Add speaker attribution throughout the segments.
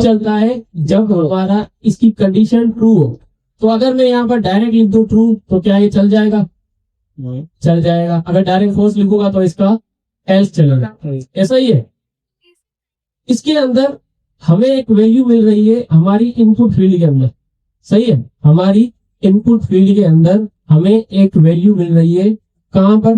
Speaker 1: चलता है जब हमारा इसकी कंडीशन ट्रू हो। तो अगर मैं यहाँ पर डायरेक्ट लिख दूं ट्रू तो क्या ये चल जाएगा? चल जाएगा। अगर डायरेक्ट फॉल्स लिखूंगा तो इसका एल्स चलेगा। ऐसा ही है। इसके अंदर हमें एक वैल्यू मिल रही है हमारी इनपुट फील्ड के अंदर। सही है, हमारी इनपुट फील्ड के अंदर हमें एक वैल्यू मिल रही है। कहां पर?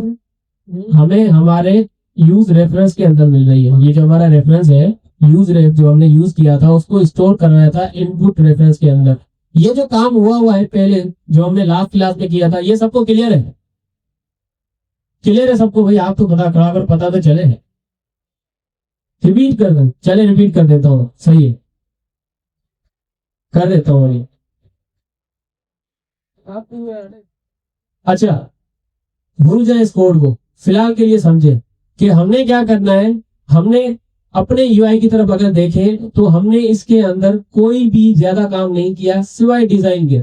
Speaker 1: हमें हमारे यूज रेफरेंस के अंदर मिल रही है। ये जो हमारा रेफरेंस है, यूज रेफ जो हमने यूज किया था उसको स्टोर करवाया था इनपुट रेफरेंस के अंदर। ये जो काम हुआ है पहले जो हमने लास्ट क्लास में किया था, ये सबको क्लियर है? क्लियर है सबको भाई? आप तो पता करा कर पता तो चले। रिपीट कर दें? चले रिपीट कर देता हूँ। सही है, कर देता हूँ। अच्छा, भूल जाए इस कोड को, फिलहाल के लिए समझे कि हमने क्या करना है। हमने अपने यूआई की तरफ अगर देखें तो हमने इसके अंदर कोई भी ज्यादा काम नहीं किया सिवाय डिजाइन के।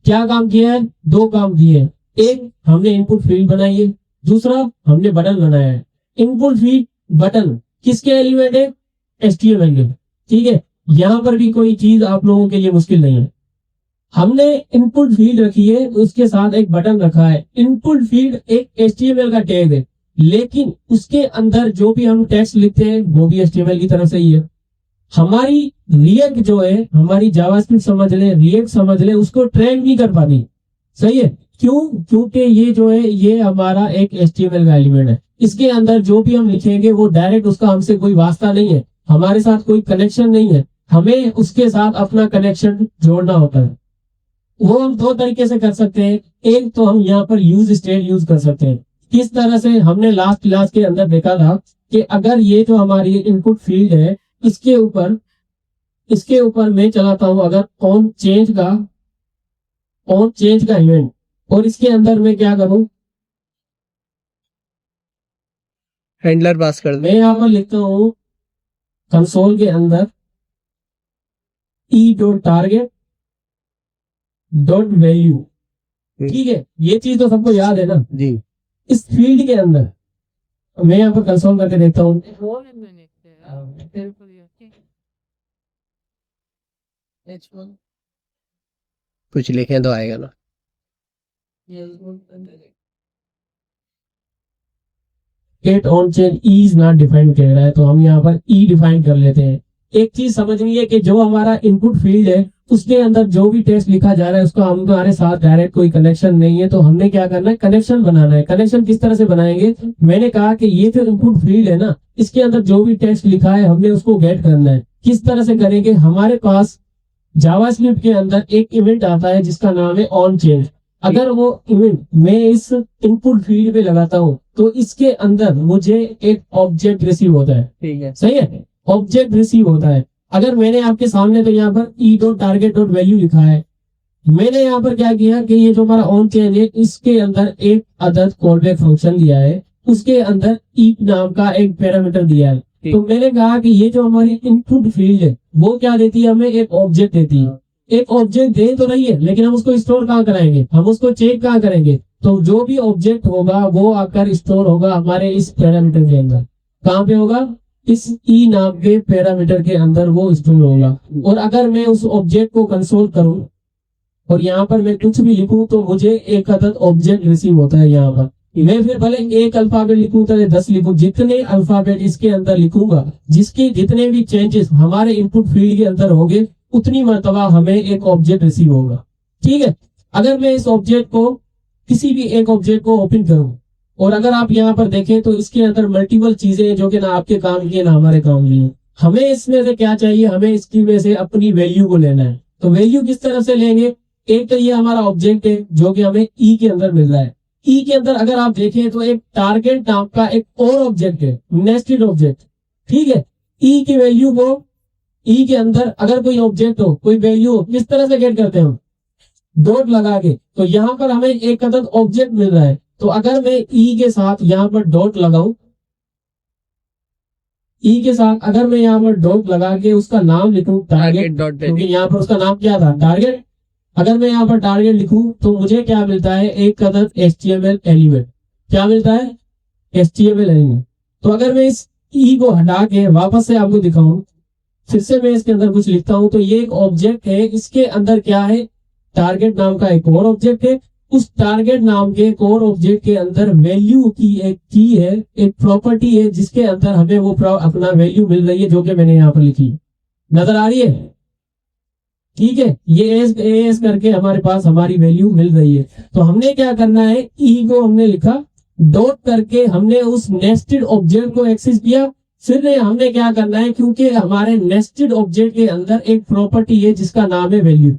Speaker 1: क्या काम किया है? दो काम किए हैं। एक, हमने इनपुट फील्ड बनाई है। दूसरा, हमने बटन बनाया है। इनपुट फील्ड बटन किसके एलिमेंट है? HTML के। ठीक है, यहाँ पर भी कोई चीज आप लोगों के लिए मुश्किल नहीं है। हमने इनपुट फील्ड रखी है, उसके साथ एक बटन रखा है। इनपुट फील्ड एक HTML का टैग है, लेकिन उसके अंदर जो भी हम टेक्स्ट लिखते हैं वो भी HTML की तरफ से ही है। हमारी रिएक्ट जो है, हमारी जावास्क्रिप्ट समझ ले, रिएक्ट समझ ले, उसको ट्रैक नहीं कर पाती। सही है, क्यों? क्योंकि ये जो है ये हमारा एक HTML का एलिमेंट है। इसके अंदर जो भी हम लिखेंगे वो डायरेक्ट उसका हमसे कोई वास्ता नहीं है, हमारे साथ कोई कनेक्शन नहीं है। हमें उसके साथ अपना कनेक्शन जोड़ना होता है। वो हम दो तरीके से कर सकते हैं। एक तो हम यहाँ पर यूज स्टेट यूज कर सकते हैं। किस तरह से? हमने लास्ट क्लास के अंदर देखा था कि अगर ये जो हमारी इनपुट फील्ड है इसके ऊपर मैं चलाता हूं अगर ऑन चेंज का इवेंट, और इसके अंदर मैं क्या करूं?
Speaker 2: हैंडलर पास कर
Speaker 1: मैं यहाँ पर लिखता हूं कंसोल के अंदर e.target.value। ठीक है, ये चीज तो सबको याद है ना
Speaker 2: जी।
Speaker 1: इस फील्ड के अंदर मैं यहाँ पर कंसोल करके देखता हूँ।
Speaker 2: कुछ लिखे तो आएगा ना।
Speaker 1: Get on change is not defined कह रहा है, तो हम यहाँ पर ई डिफाइन कर लेते हैं। एक चीज समझनी है कि जो हमारा इनपुट फील्ड है उसके अंदर जो भी टेक्स्ट लिखा जा रहा है उसका हमारे साथ डायरेक्ट कोई कनेक्शन नहीं है। तो हमने क्या करना है? कनेक्शन बनाना है। कनेक्शन किस तरह से बनाएंगे? मैंने कहा कि ये जो इनपुट फील्ड है ना, इसके अंदर जो भी टेक्स्ट लिखा है हमने उसको गेट करना है। किस तरह से करेंगे? हमारे पास जावास्क्रिप्ट के अंदर एक इवेंट आता है जिसका नाम है ऑन चेंज। अगर वो इवेंट मैं इस इनपुट फील्ड पे लगाता हूँ तो इसके अंदर मुझे एक ऑब्जेक्ट रिसीव होता है।
Speaker 2: ठीक है,
Speaker 1: सही है, ऑब्जेक्ट रिसीव होता है। अगर मैंने आपके सामने तो यहाँ पर e.target.value लिखा है, मैंने यहाँ पर क्या किया कि ये जो हमारा ऑन चेंज है इसके अंदर एक अदद कॉलबैक फंक्शन दिया है, उसके अंदर ई नाम का एक पैरामीटर दिया है। तो मैंने कहा कि ये जो हमारी इनपुट फील्ड है वो क्या देती है? हमें एक ऑब्जेक्ट देती है। एक ऑब्जेक्ट दे तो रही है, लेकिन हम उसको स्टोर कहाँ कराएंगे? हम उसको चेक कहाँ करेंगे? तो जो भी ऑब्जेक्ट होगा वो आकर स्टोर होगा हमारे इस पैरामीटर के अंदर। कहाँ पे होगा? इस ई नाम के पैरामीटर के अंदर वो स्टोर होगा। और अगर मैं उस ऑब्जेक्ट को कंसोल करूं और यहाँ पर मैं कुछ भी लिखूं तो मुझे एक अदद ऑब्जेक्ट रिसीव होता है। यहाँ पर मैं फिर भले एक अल्फाबेट लिखूं तो 10 लिखूं, जितने अल्फाबेट इसके अंदर लिखूंगा, जिसके जितने भी चेंजेस हमारे इनपुट फील्ड के अंदर होंगे उतनी मर्तबा हमें एक ऑब्जेक्ट रिसीव होगा। ठीक है, अगर मैं इस ऑब्जेक्ट को किसी भी एक ऑब्जेक्ट को ओपन करूं और अगर आप यहाँ पर देखें तो इसके अंदर मल्टीपल चीजें हैं जो कि ना आपके काम की है ना हमारे काम की है। हमें इसमें से क्या चाहिए? हमें इसकी में से अपनी वैल्यू को लेना है। तो वैल्यू किस तरह से लेंगे? एक तो ये हमारा ऑब्जेक्ट है जो कि हमें ई के अंदर मिल रहा है। ई के अंदर अगर आप देखें तो एक टारगेट नाम का एक और ऑब्जेक्ट है, नेस्टेड ऑब्जेक्ट। ठीक है, ई की वैल्यू को ई के अंदर अगर कोई ऑब्जेक्ट हो, कोई वैल्यू हो, किस तरह से गेट करते हैं हम? डॉट लगा के। तो यहाँ पर हमें एक अदद ऑब्जेक्ट मिल रहा है। तो अगर मैं ई के साथ यहाँ पर डॉट लगाऊं, ई के साथ अगर मैं यहाँ पर डॉट लगा के उसका नाम लिखूं टारगेट, क्योंकि यहाँ पर उसका नाम क्या था? टारगेट। अगर मैं यहाँ पर टारगेट लिखूं तो मुझे क्या मिलता है? एक अदद HTML एलिमेंट। क्या मिलता है? HTML element. तो अगर मैं इस ई को हटा के वापस से आपको दिखाऊं फिर से मैं इसके अंदर कुछ लिखता हूं, तो ये एक ऑब्जेक्ट है, इसके अंदर क्या है, टारगेट नाम का एक और ऑब्जेक्ट है। उस टारगेट नाम के कोर ऑब्जेक्ट के अंदर वैल्यू की एक की है, एक प्रॉपर्टी है, जिसके अंदर हमें वो अपना वैल्यू मिल रही है, जो कि मैंने यहाँ पर लिखी, नजर आ रही है। ठीक है, ये एस करके हमारे पास हमारी वैल्यू मिल रही है। तो हमने क्या करना है, ई को हमने लिखा, डॉट करके हमने उस नेस्टेड ऑब्जेक्ट को एक्सेस किया। फिर हमने क्या करना है, क्योंकि हमारे नेस्टेड ऑब्जेक्ट के अंदर एक प्रॉपर्टी है जिसका नाम है वैल्यू,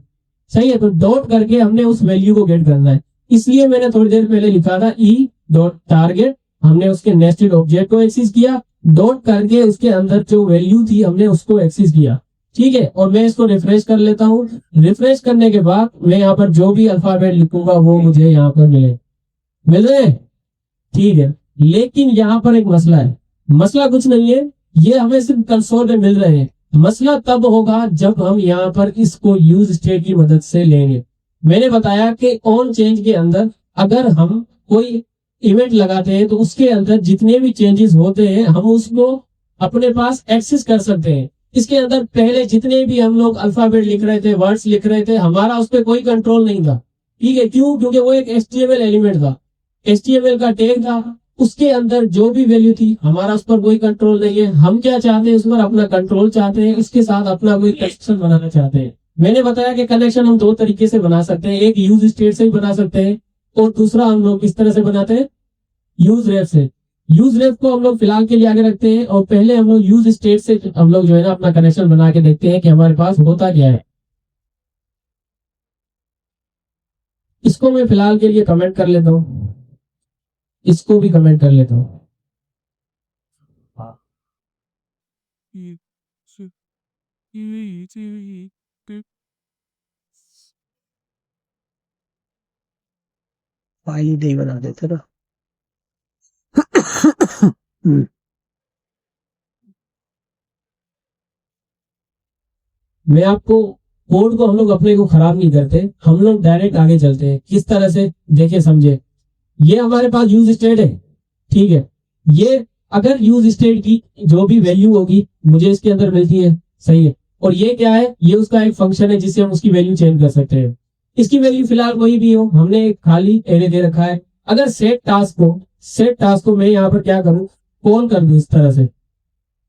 Speaker 1: सही है, तो डॉट करके हमने उस वैल्यू को गेट करना है। इसलिए मैंने थोड़ी देर पहले लिखा था ई डॉट टारगेट, हमने उसके नेस्टेड ऑब्जेक्ट को एक्सेस किया, डॉट करके उसके अंदर जो वैल्यू थी हमने उसको एक्सेस किया। ठीक है, और मैं इसको रिफ्रेश कर लेता हूँ। रिफ्रेश करने के बाद मैं यहाँ पर जो भी अल्फाबेट लिखूंगा वो मुझे यहाँ पर मिल रहे हैं। ठीक है, लेकिन यहाँ पर एक मसला है। मसला कुछ नहीं है, ये हमें सिर्फ कंसोल में मिल रहे हैं। मसला तब होगा जब हम यहाँ पर इसको यूज स्टेट की मदद से लेंगे। मैंने बताया कि ऑन चेंज के अंदर अगर हम कोई इवेंट लगाते हैं तो उसके अंदर जितने भी चेंजेस होते हैं हम उसको अपने पास एक्सेस कर सकते हैं। इसके अंदर पहले जितने भी हम लोग अल्फाबेट लिख रहे थे, वर्ड्स लिख रहे थे, हमारा उस पर कोई कंट्रोल नहीं था। ठीक है, क्यों? क्योंकि वो एक HTML एलिमेंट था, HTML का टैग था, उसके अंदर जो भी वैल्यू थी हमारा उस पर कोई कंट्रोल नहीं है। हम क्या चाहते हैं, उस पर अपना कंट्रोल चाहते हैं, इसके साथ अपना कोई कनेक्शन बनाना चाहते हैं। मैंने बताया कि कनेक्शन हम दो तरीके से बना सकते हैं, एक यूज स्टेट से भी बना सकते हैं और दूसरा हम लोग किस तरह से बनाते हैं, यूज रेफ से। यूज रेफ को हम लोग फिलहाल के लिए आगे रखते हैं और पहले हम लोग यूज स्टेट से हम लोग जो है ना अपना कनेक्शन बना के देखते हैं कि हमारे पास होता क्या है। इसको मैं फिलहाल के लिए कमेंट कर लेता हूँ, इसको भी कमेंट कर लेता हूँ।
Speaker 2: फाइल नहीं बना देते ना।
Speaker 1: मैं आपको कोड को हम लोग अपने को खराब नहीं करते, हम लोग डायरेक्ट आगे चलते हैं। किस तरह से, देखिए समझे, ये हमारे पास यूज स्टेट है। ठीक है, ये अगर यूज स्टेट की जो भी वैल्यू होगी मुझे इसके अंदर मिलती है, सही है। और ये क्या है, ये उसका एक फंक्शन है जिससे हम उसकी वैल्यू चेंज कर सकते हैं। इसकी वैल्यू फिलहाल कोई भी हो, हमने एक खाली एरे दे रखा है। अगर सेट टास्क को मैं यहाँ पर क्या करूं, कॉल कर दूं इस तरह से।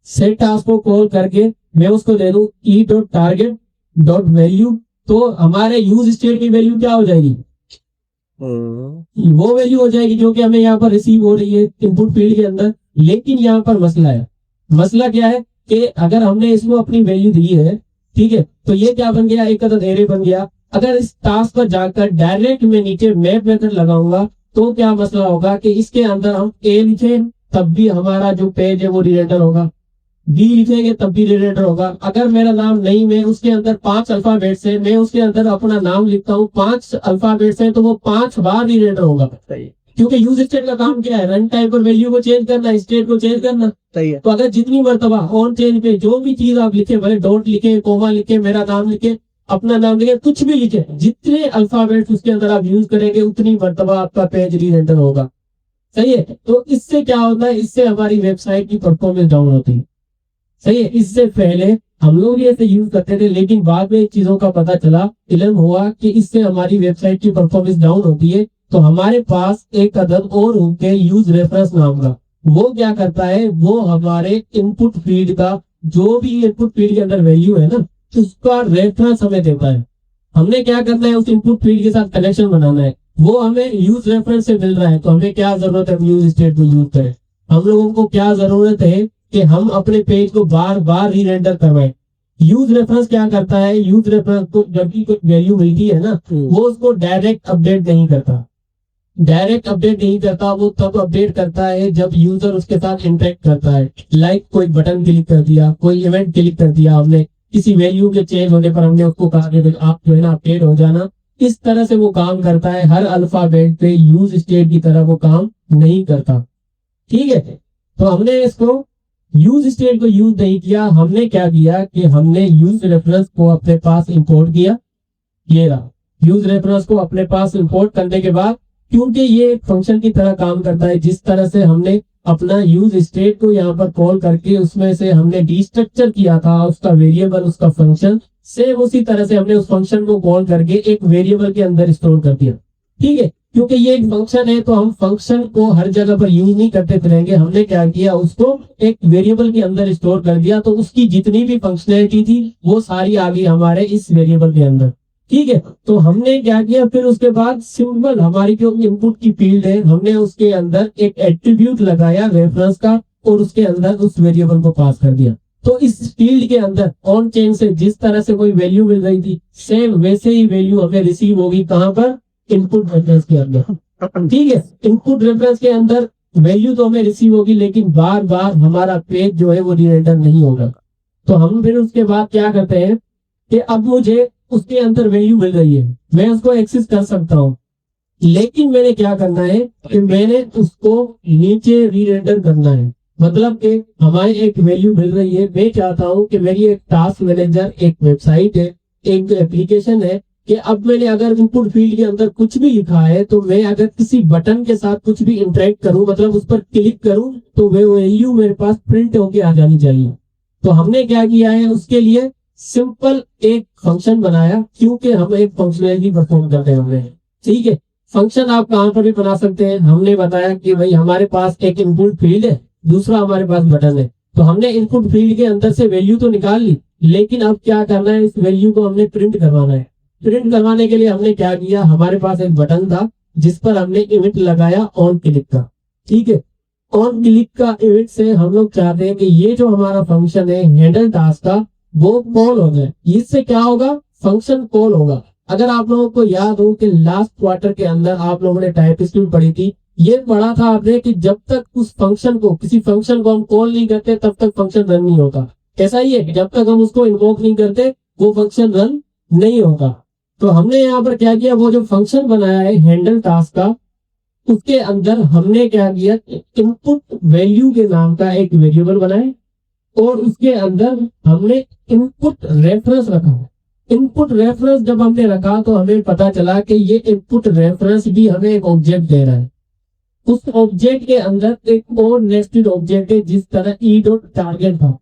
Speaker 1: सेट टास्क को कॉल करके मैं उसको दे दूं E dot target dot value, तो हमारे यूज स्टेट की वैल्यू क्या हो जाएगी, वो वैल्यू हो जाएगी जो कि हमें यहाँ पर रिसीव हो रही है इनपुट फील्ड के अंदर। लेकिन यहाँ पर मसला है, मसला क्या है कि अगर हमने इसको अपनी वैल्यू दी है, ठीक है, तो ये क्या बन गया, एक अदद एरे बन गया। अगर इस टास्क पर जाकर डायरेक्ट में नीचे मैप मेथड लगाऊंगा तो क्या मसला होगा कि इसके अंदर हम ए लिखे तब भी हमारा जो पेज है वो रिरेंडर होगा, बी लिखेंगे तब भी रिलेटर होगा। अगर मेरा नाम नहीं, मैं उसके अंदर 5 अल्फाबेट्स है, मैं उसके अंदर अपना नाम लिखता हूँ 5 अल्फाबेट्स है, तो वो 5 बार रिलेटर होगा। क्योंकि यूज स्टेट का काम क्या है, रन टाइम पर वैल्यू को चेंज करना, स्टेट को चेंज करना।
Speaker 2: सही है।
Speaker 1: तो अगर जितनी मरतबा ऑन चेंज पे जो भी चीज आप लिखे, भले डॉट लिखे, कोमा लिखे, मेरा नाम लिखे, अपना नाम लिखे, कुछ भी लिखे, जितने अल्फाबेट्स उसके अंदर आप यूज करेंगे उतनी मरतबा आपका पेज रिरेंडर होगा। सही है। तो इससे क्या होता है, इससे हमारी वेबसाइट की परफॉर्मेंस डाउन होती है। सही है। इससे पहले हम लोग ये ऐसे यूज करते थे, लेकिन बाद में चीजों का पता चला, इल्म हुआ कि इससे हमारी वेबसाइट की परफॉर्मेंस डाउन होती है। तो हमारे पास एक अदद और होते हैं यूज रेफरेंस नाम का। वो क्या करता है, वो हमारे इनपुट फील्ड का जो भी इनपुट फील्ड के अंदर वैल्यू है ना, उसका रेफरेंस हमें देता है। हमने क्या करना है, उस इनपुट फील्ड के साथ कनेक्शन बनाना है। वो हमें यूज रेफरेंस से मिल रहा है, तो हमें क्या जरूरत है, यूज स्टेट को यूज करें। हम लोगों को क्या जरूरत है कि हम अपने पेज को बार बार रीरेंडर करवाएं। यूज रेफरेंस क्या करता है, यूज रेफरेंस को जब भी कोई वैल्यू मिलती है ना, वो उसको डायरेक्ट अपडेट नहीं करता। डायरेक्ट अपडेट नहीं करता, वो तब अपडेट करता है जब यूजर उसके साथ इंटरेक्ट करता है। लाइक कोई बटन क्लिक कर दिया, कोई इवेंट क्लिक कर दिया, हमने किसी वैल्यू के चेंज होने पर हमने उसको कहा कि आप जो है ना अपडेट हो जाना। इस तरह से वो काम करता है। हर अल्फाबेट पे यूज स्टेट की तरह वो काम नहीं करता। ठीक है, तो हमने इसको यूज स्टेट को यूज नहीं किया। हमने क्या किया कि हमने यूज रेफरेंस को अपने पास इंपोर्ट किया। ये रहा यूज रेफरेंस को अपने पास इंपोर्ट करने के बाद, क्योंकि ये एक फंक्शन की तरह काम करता है, जिस तरह से हमने अपना यूज स्टेट को यहाँ पर कॉल करके उसमें से हमने डिस्ट्रक्चर किया था उसका वेरिएबल, उसका फंक्शन, सेम उसी तरह से हमने उस फंक्शन को कॉल करके एक वेरिएबल के अंदर स्टोर कर दिया। ठीक है, क्योंकि ये एक फंक्शन है तो हम फंक्शन को हर जगह पर यूज नहीं करते रहेंगे, हमने क्या किया उसको एक वेरिएबल के अंदर स्टोर कर दिया, तो उसकी जितनी भी फंक्शनैलिटी थी वो सारी आ गई हमारे इस वेरिएबल के अंदर। ठीक है, तो हमने क्या किया फिर उसके बाद सिंपल हमारी जो इनपुट की फील्ड है हमने उसके अंदर एक एट्रीब्यूट लगाया रेफरेंस का और उसके अंदर उस वेरिएबल को पास कर दिया। तो इस फील्ड के अंदर ऑन चेन से जिस तरह से कोई वैल्यू मिल रही थी सेम वैसे ही वैल्यू हमें रिसीव होगी कहाँ पर, इनपुट रेफरेंस के अंदर। ठीक है, इनपुट रेफरेंस के अंदर वैल्यू तो हमें रिसीव होगी लेकिन बार बार हमारा पेज जो है वो रीरेंडर नहीं होगा। तो हम फिर उसके बाद क्या करते हैं कि अब मुझे उसके अंदर वैल्यू मिल रही है, मैं उसको एक्सेस कर सकता हूँ, लेकिन मैंने क्या करना है कि मैंने उसको नीचे रीरेंडर करना है। मतलब कि हमारे एक वैल्यू मिल रही है, मैं चाहता हूँ कि मेरी एक टास्क मैनेजर, एक वेबसाइट है, एक एप्लीकेशन है कि अब मैंने अगर इनपुट फील्ड के अंदर कुछ भी लिखा है तो मैं अगर किसी बटन के साथ कुछ भी इंटरेक्ट करूं, मतलब उस पर क्लिक करूं, तो वो वैल्यू मेरे पास प्रिंट होके आ जानी चाहिए। तो हमने क्या किया है उसके लिए सिंपल एक फंक्शन बनाया, क्योंकि हम एक फंक्शनैलिटी परफॉर्म करते हैं। ठीक है, फंक्शन आप कहाँ पर भी बना सकते हैं। हमने बताया कि भाई हमारे पास एक इनपुट फील्ड है, दूसरा हमारे पास बटन है, तो हमने इनपुट फील्ड के अंदर से वैल्यू तो निकाल ली, लेकिन अब क्या करना है इस वैल्यू को हमने प्रिंट करवाना है। प्रिंट करवाने के लिए हमने क्या किया, हमारे पास एक बटन था जिस पर हमने इवेंट लगाया ऑन क्लिक का। ठीक है, ऑन क्लिक का इवेंट से हम लोग चाहते हैं कि ये जो हमारा फंक्शन है हैंडल टास्क का वो कॉल हो जाए। इससे क्या होगा, फंक्शन कॉल होगा। अगर आप लोगों को याद हो कि लास्ट क्वार्टर के अंदर आप लोगों ने टाइपस्क्रिप्ट पढ़ी थी, ये पढ़ा था आपने कि जब तक उस फंक्शन को, किसी फंक्शन को हम कॉल नहीं करते तब तक फंक्शन रन नहीं होता। ऐसा ही है, जब तक हम उसको इन्वोक नहीं करते वो फंक्शन रन नहीं होगा। तो हमने यहाँ पर क्या किया, वो जो फंक्शन बनाया है हैंडल टास्क का, उसके अंदर हमने क्या किया, इनपुट वैल्यू के नाम का एक वेरिएबल बनाए और उसके अंदर हमने इनपुट रेफरेंस रखा। इनपुट रेफरेंस जब हमने रखा तो हमें पता चला कि ये इनपुट रेफरेंस भी हमें एक ऑब्जेक्ट दे रहा है। उस ऑब्जेक्ट के अंदर एक और नेस्टेड ऑब्जेक्ट है जिस तरह ई डॉट टारगेट था।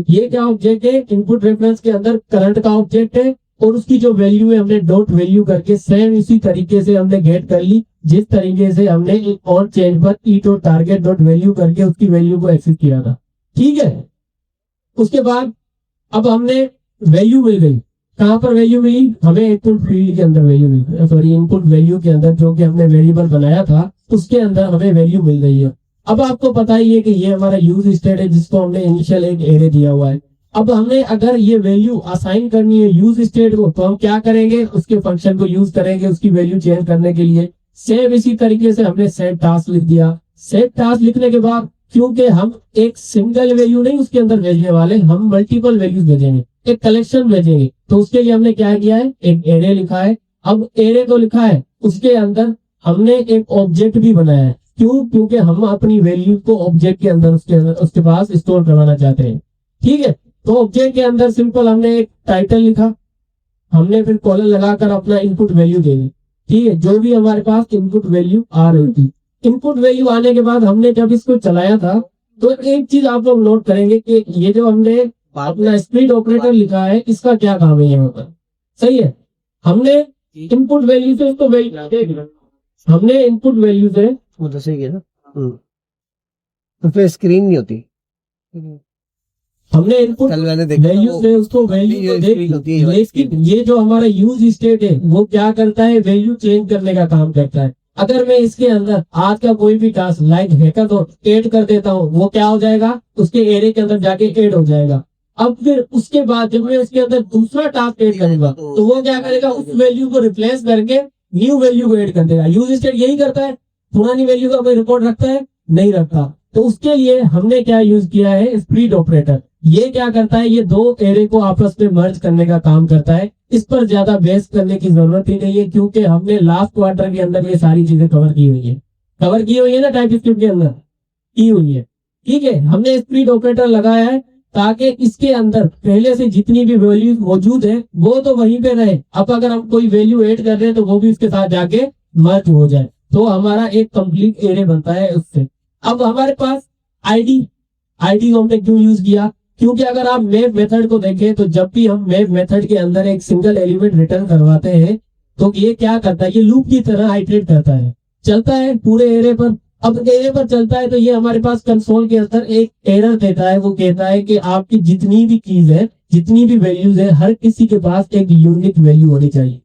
Speaker 1: ये क्या ऑब्जेक्ट है, इनपुट रेफरेंस के अंदर करंट का ऑब्जेक्ट है और उसकी जो वैल्यू है हमने डॉट वैल्यू करके सेम इसी तरीके से हमने गेट कर ली जिस तरीके से हमने एक और चेंज पर E dot target dot value करके उसकी वैल्यू को एक्सेस किया था। ठीक है, उसके बाद अब हमने वैल्यू मिल गई, कहां पर वैल्यू मिली, हमें इनपुट फील्ड के अंदर वैल्यू मिली, सॉरी इनपुट वैल्यू के अंदर जो कि हमने वेरिएबल बनाया था उसके अंदर हमें वैल्यू मिल रही है। अब आपको पता ही है कि ये हमारा यूज स्टेट है जिसको हमने इनिशियल एक एरे दिया हुआ है। अब हमने अगर ये वैल्यू असाइन करनी है यूज स्टेट को तो हम क्या करेंगे, उसके फंक्शन को यूज करेंगे उसकी वैल्यू चेंज करने के लिए। सेम इसी तरीके से हमने सेट टास्क लिख दिया। सेट टास्क लिखने के बाद क्योंकि हम एक सिंगल वैल्यू नहीं उसके अंदर भेजने वाले, हम मल्टीपल वैल्यूज भेजेंगे, एक कलेक्शन भेजेंगे, तो उसके लिए हमने क्या किया है, एक एरे लिखा है। अब एरे तो लिखा है, उसके अंदर हमने एक ऑब्जेक्ट भी बनाया है। क्यों, क्योंकि हम अपनी वैल्यू को ऑब्जेक्ट के अंदर उसके पास स्टोर करवाना चाहते हैं। ठीक है, तो ऑब्जेक्ट के अंदर सिंपल हमने एक टाइटल लिखा, हमने फिर कॉलन लगाकर अपना इनपुट वैल्यू दे दी। ठीक है, जो भी हमारे पास इनपुट वैल्यू आ रही थी, इनपुट वैल्यू आने के बाद हमने जब इसको चलाया था तो एक चीज आप लोग नोट करेंगे कि ये जो हमने अपना स्प्लिट ऑपरेटर लिखा है इसका क्या काम है यहाँ पर। सही है, हमने इनपुट वैल्यू से उसको हमने इनपुट वैल्यू से
Speaker 2: वो तो सही है ना, उसमें स्क्रीन नहीं होती।
Speaker 1: हमने इनपुट
Speaker 2: कल मैंने देखा
Speaker 1: वैल्यू से उसको वैल्यू को देख ली, लेकिन ये जो हमारा यूज स्टेट है वो क्या करता है, वैल्यू चेंज करने का काम करता है। अगर मैं इसके अंदर आज का कोई भी टास्क लाइक हैकाथॉन ऐड कर देता हूँ, वो क्या हो जाएगा, उसके एरे के अंदर जाके ऐड हो जाएगा। अब फिर उसके बाद जब मैं उसके अंदर दूसरा टास्क ऐड करूंगा तो वो क्या करेगा, उस वैल्यू को रिप्लेस करके न्यू वैल्यू को ऐड कर देगा। यूज स्टेट यही करता है, पुरानी वैल्यू का कोई रिकॉर्ड रखता है, नहीं रखता। तो उसके लिए हमने क्या यूज किया है, स्प्लिट ऑपरेटर। ये क्या करता है, ये दो एरे को आपस में मर्ज करने का काम करता है। इस पर ज्यादा बेस करने की जरूरत ही नहीं है क्योंकि हमने लास्ट क्वार्टर के अंदर ये सारी चीजें कवर की हुई है ना, टाइपस्क्रिप्ट के अंदर की हुई है। ठीक है, हमने स्प्लिट ऑपरेटर लगाया है ताकि इसके अंदर पहले से जितनी भी वैल्यू मौजूद है वो तो वहीं पे रहे। अब अगर हम कोई वैल्यू ऐड कर रहे हैं तो वो भी इसके साथ जाके मर्ज हो जाए, तो हमारा एक कंप्लीट एरे बनता है उससे। अब हमारे पास आईडी, आईडी को हमने क्यों यूज किया, क्योंकि अगर आप मैप मेथड को देखें तो जब भी हम मैप मेथड के अंदर एक सिंगल एलिमेंट रिटर्न करवाते हैं तो ये क्या करता है, ये लूप की तरह आइटरेट करता है, चलता है पूरे एरे पर। अब एरे पर चलता है तो ये हमारे पास कंसोल के अंदर एक एरर देता है, वो कहता है कि आपकी जितनी भी कीज है, जितनी भी वैल्यूज है, हर किसी के पास एक यूनिक वैल्यू होनी चाहिए।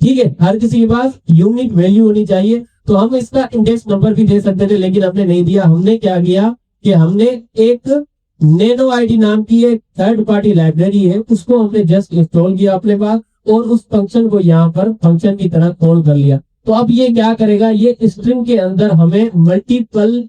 Speaker 1: ठीक है, हर किसी के पास यूनिक वैल्यू होनी चाहिए। तो हम इसका इंडेक्स नंबर भी दे सकते थे, लेकिन हमने नहीं दिया। हमने क्या किया कि हमने एक नैनो आईडी नाम की एक थर्ड पार्टी लाइब्रेरी है, उसको हमने जस्ट इंस्टॉल किया अपने पास और उस फंक्शन को यहाँ पर फंक्शन की तरह कॉल कर लिया। तो अब ये क्या करेगा, ये स्ट्रिंग के अंदर हमें मल्टीपल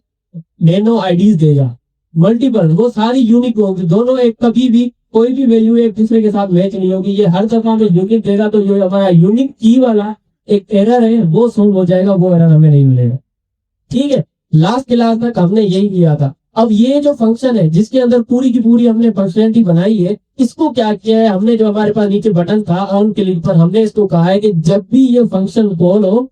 Speaker 1: नैनो आईडीज देगा। मल्टीपल, वो सारी यूनिक होगी, दोनों एक, कभी भी कोई भी वैल्यू एक दूसरे के साथ मैच नहीं होगी, ये हर दफा में यूनिक देगा। तो जो हमारा यूनिक की वाला एक एरर है वो सोल्व हो जाएगा, वो एरर हमें नहीं मिलेगा। ठीक है, लास्ट क्लास तक हमने यही किया था। अब ये जो फंक्शन है जिसके अंदर पूरी की पूरी हमने फंक्शनलिटी बनाई है, इसको क्या किया है हमने, जो हमारे पास नीचे बटन था ऑन क्लिक पर, हमने इसको कहा है कि जब भी ये फंक्शन कॉल हो,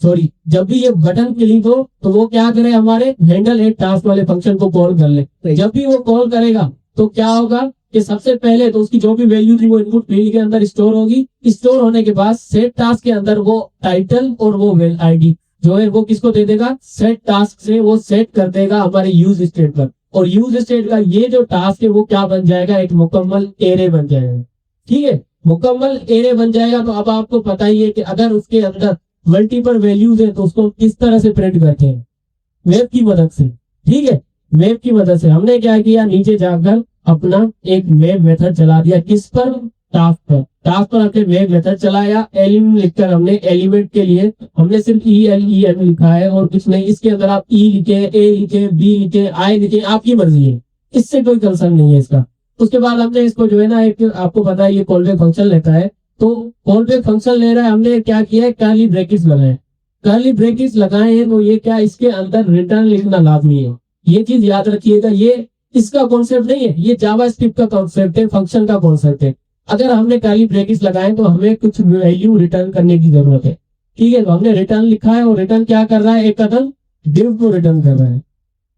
Speaker 1: सॉरी, जब भी ये बटन क्लिक हो तो वो क्या करे, हमारे हैंडल एट टास्क वाले फंक्शन को कॉल कर ले। जब भी वो कॉल करेगा तो क्या होगा कि सबसे पहले तो उसकी जो भी वैल्यू थी वो इनपुट फील्ड के अंदर स्टोर होगी। स्टोर होने के बाद सेट टास्क के अंदर वो टाइटल और वो आईडी जो है वो किसको दे देगा, सेट टास्क से वो सेट कर देगा हमारे यूज स्टेट पर। और यूज स्टेट का ये जो टास्क है वो क्या बन जाएगा, एक मुकम्मल एरे बन जाएगा। ठीक है, मुकम्मल एरे बन जाएगा। तो अब आपको पता ही है कि अगर उसके अंदर मल्टीपल वैल्यूज है तो उसको किस तरह से प्रिंट करते हैं, वेब की मदद से। ठीक है, वेब की मदद से हमने क्या किया, नीचे जाकर अपना एक वेब मेथड चला दिया, किस पर, टास्क पर। टास्क पर हमने वेब मेथड चलाया, एलिमेंट लिखकर हमने एलिमेंट के लिए हमने सिर्फ ELEM लिखा है और कुछ नहीं। इसके अंदर आप ई लिखे, ए लिखे, बी लिखे, आई लिखे, आपकी मर्जी है, इससे कोई कंसर्न नहीं है इसका। उसके बाद हमने इसको जो है ना, एक आपको पता है ये कॉलबैक फंक्शन लेता है, तो कॉलबैक फंक्शन ले रहा है, हमने क्या किया है, कर्ली ब्रैकेट्स लगाए। कर्ली ब्रैकेट्स लगाए हैं तो ये क्या, इसके अंदर रिटर्न लिखना लाजमी है। ये चीज याद रखिएगा, ये इसका कॉन्सेप्ट नहीं है, ये जावास्क्रिप्ट का कॉन्सेप्ट है, फंक्शन का कॉन्सेप्ट है। अगर हमने कर्ली ब्रैकेट्स लगाए तो हमें कुछ वैल्यू रिटर्न करने की जरूरत है। ठीक है, तो हमने रिटर्न लिखा है और रिटर्न क्या कर रहा है, एक कदम div को रिटर्न कर रहा है।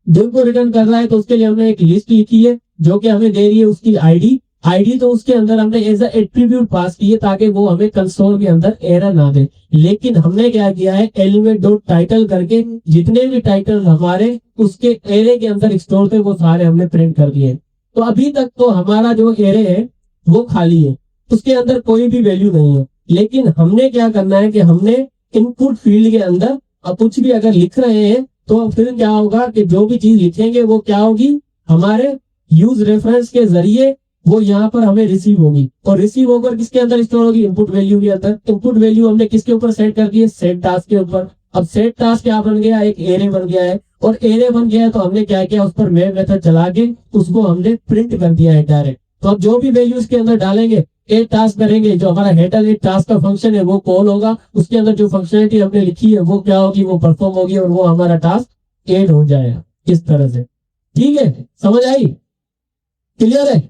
Speaker 1: div को रिटर्न कर रहा है तो उसके लिए हमने एक लिस्ट लिखी है जो कि हमें दे रही है उसकी आईडी। तो उसके अंदर हमने एज ए एट्रीब्यूट पास की है ताकि वो हमें कंसोल के अंदर एरर ना दे। लेकिन हमने क्या किया है, एलिमेंट डॉट टाइटल करके जितने भी टाइटल हमारे उसके एरे के अंदर स्टोर थे वो सारे हमने प्रिंट कर दिए। तो अभी तक तो हमारा जो एरे है वो खाली है, उसके अंदर कोई भी वैल्यू नहीं है। लेकिन हमने क्या करना है कि हमने इनपुट फील्ड के अंदर अब कुछ भी अगर लिख रहे हैं तो फिर क्या होगा कि जो भी चीज लिखेंगे वो क्या होगी, हमारे यूज रेफरेंस के जरिए वो यहाँ पर हमें रिसीव होगी। और रिसीव होकर किसके अंदर स्टोर होगी, इनपुट वैल्यू के अंदर। इनपुट वैल्यू हमने किसके ऊपर सेट कर दी है, सेट टास्क के ऊपर। अब सेट टास्क क्या बन गया, एक एरे बन गया है। और एरे बन गया है तो हमने क्या किया, उस पर मैप मेथड चला के उसको हमने प्रिंट कर दिया है डायरेक्ट। तो अब जो भी वैल्यू इसके अंदर डालेंगे, एक टास्क करेंगे, जो हमारा हेडर एक टास्क का फंक्शन है वो कॉल होगा, उसके अंदर जो फंक्शनलिटी हमने लिखी है वो क्या होगी, वो परफॉर्म होगी और वो हमारा टास्क एड हो जाएगा इस तरह से। ठीक है, समझ आई, क्लियर है।